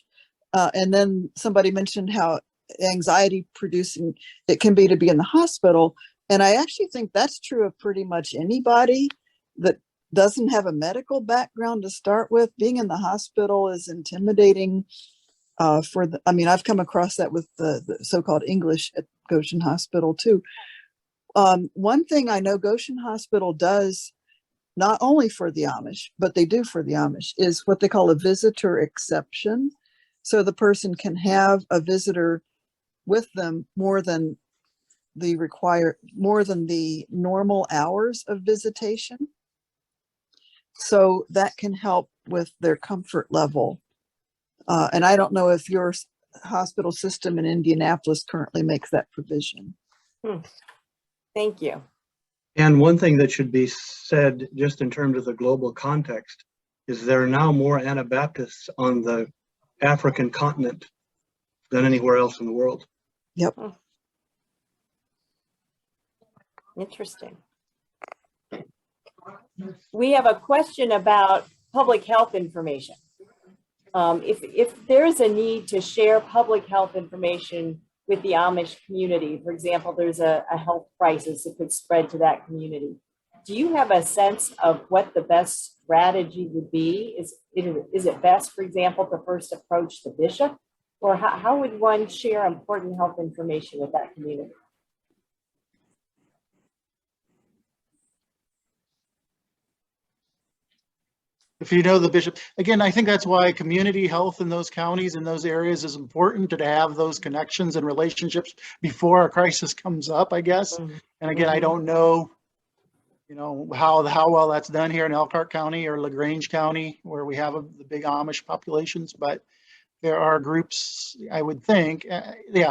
And then somebody mentioned how anxiety producing it can be to be in the hospital. And I actually think that's true of pretty much anybody that doesn't have a medical background to start with. Being in the hospital is intimidating. I've come across that with the so-called English at Goshen Hospital too. One thing I know Goshen Hospital does, not only for the Amish, but they do for the Amish, is what they call a visitor exception. So the person can have a visitor with them more than the normal hours of visitation. So that can help with their comfort level. And I don't know if your hospital system in Indianapolis currently makes that provision. Thank you. And one thing that should be said, just in terms of the global context, is there are now more Anabaptists on the African continent than anywhere else in the world. Yep. Interesting. We have a question about public health information. If there's a need to share public health information with the Amish community, for example, there's a health crisis that could spread to that community, do you have a sense of what the best strategy would be? Is it best, for example, to first approach the bishop? Or how would one share important health information with that community? If you know the bishop, again, I think that's why community health in those counties, in those areas, is important, to have those connections and relationships before a crisis comes up, I guess. And again, I don't know, how well that's done here in Elkhart County or LaGrange County, where we have the big Amish populations, but there are groups, I would think,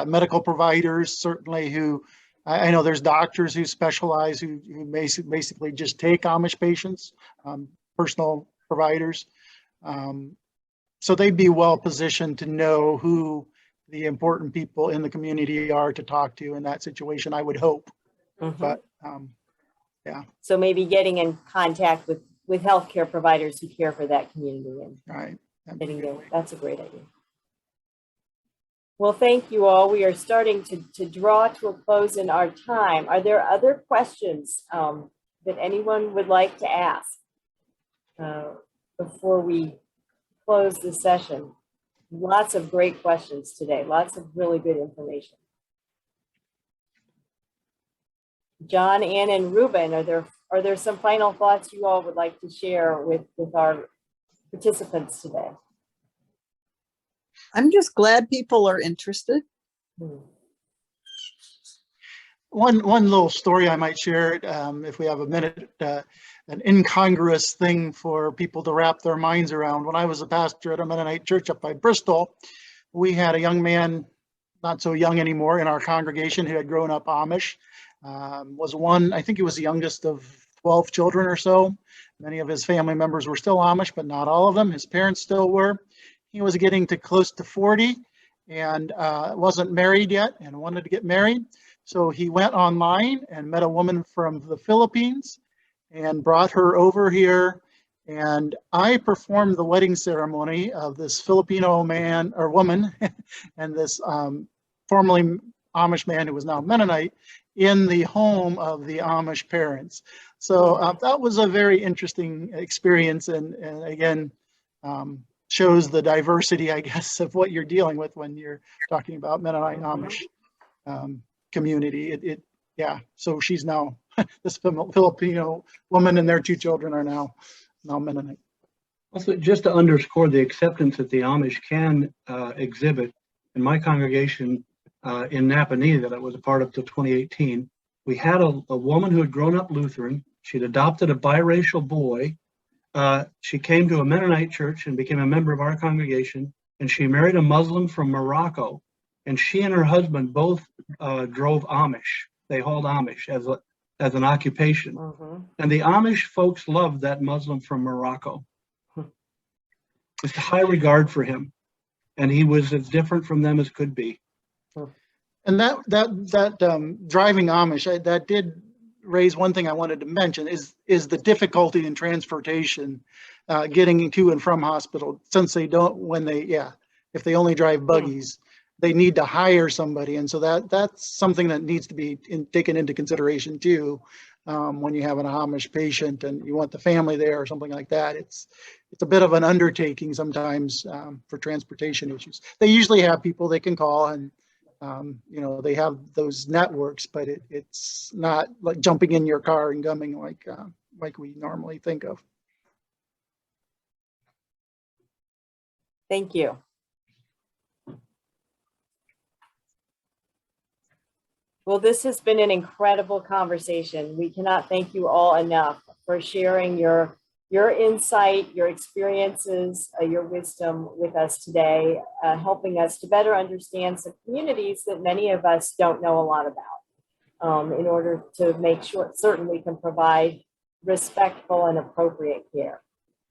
medical providers certainly, who I know there's doctors who specialize, who basically just take Amish patients, personal providers. So they'd be well positioned to know who the important people in the community are to talk to in that situation, I would hope. But yeah. So maybe getting in contact with healthcare providers who care for that community, and Right. getting there. That's a great idea. Well, thank you all. We are starting to draw to a close in our time. Are there other questions that anyone would like to ask before we close the session? Lots of great questions today. Lots of really good information. John, Ann, and Ruben, are there some final thoughts you all would like to share with our participants today? I'm just glad people are interested. one little story I might share, if we have a minute, an incongruous thing for people to wrap their minds around. When I was a pastor at a Mennonite church up by Bristol, we had a young man, not so young anymore, in our congregation who had grown up Amish. I think he was the youngest of 12 children or so. Many of his family members were still Amish, but not all of them. His parents still were. He was getting to close to 40 and wasn't married yet and wanted to get married. So he went online and met a woman from the Philippines and brought her over here. And I performed the wedding ceremony of this Filipino man or woman and this formerly Amish man who was now Mennonite in the home of the Amish parents. So that was a very interesting experience, and again, shows the diversity, I guess, of what you're dealing with when you're talking about Mennonite Amish community. Yeah, so she's now, this Filipino woman and their 2 children are now Mennonite. Also, just to underscore the acceptance that the Amish can exhibit, in my congregation in Napanee that I was a part of till 2018, we had a woman who had grown up Lutheran. She'd adopted a biracial boy. She came to a Mennonite church and became a member of our congregation, and she married a Muslim from Morocco. And she and her husband both drove Amish. They hauled Amish as an occupation. And the Amish folks loved that Muslim from Morocco. Just a high regard for him. And he was as different from them as could be. And that driving Amish, that did raise one thing I wanted to mention is the difficulty in transportation, getting to and from hospital, since they don't, if they only drive buggies, they need to hire somebody. And so that's something that needs to be taken into consideration too, when you have an Amish patient and you want the family there or something like that. It's a bit of an undertaking sometimes for transportation issues. They usually have people they can call, and they have those networks, but it's not like jumping in your car and coming like we normally think of. Thank you. Well, this has been an incredible conversation. We cannot thank you all enough for sharing your insight, your experiences, your wisdom with us today, helping us to better understand some communities that many of us don't know a lot about, in order to make sure certain we can provide respectful and appropriate care.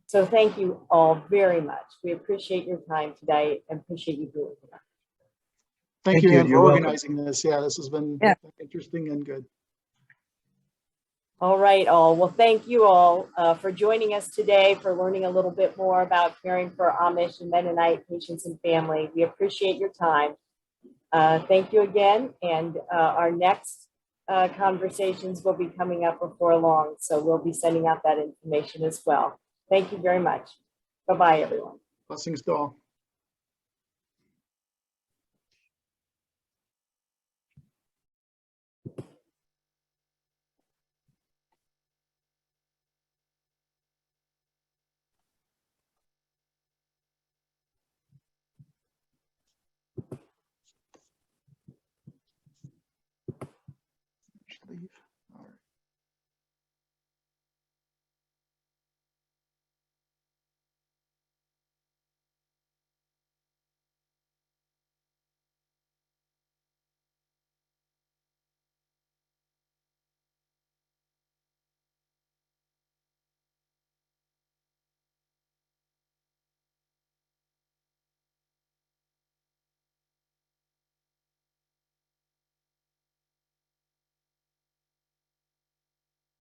So thank you all very much. We appreciate your time today and appreciate you doing it. Thank you, Ann, You're for welcome. organizing this. Yeah, this has been interesting and good. All right, all. Well, thank you all for joining us today, for learning a little bit more about caring for Amish and Mennonite patients and family. We appreciate your time. Thank you again. And our next conversations will be coming up before long, so we'll be sending out that information as well. Thank you very much. Bye-bye, everyone. Blessings to all.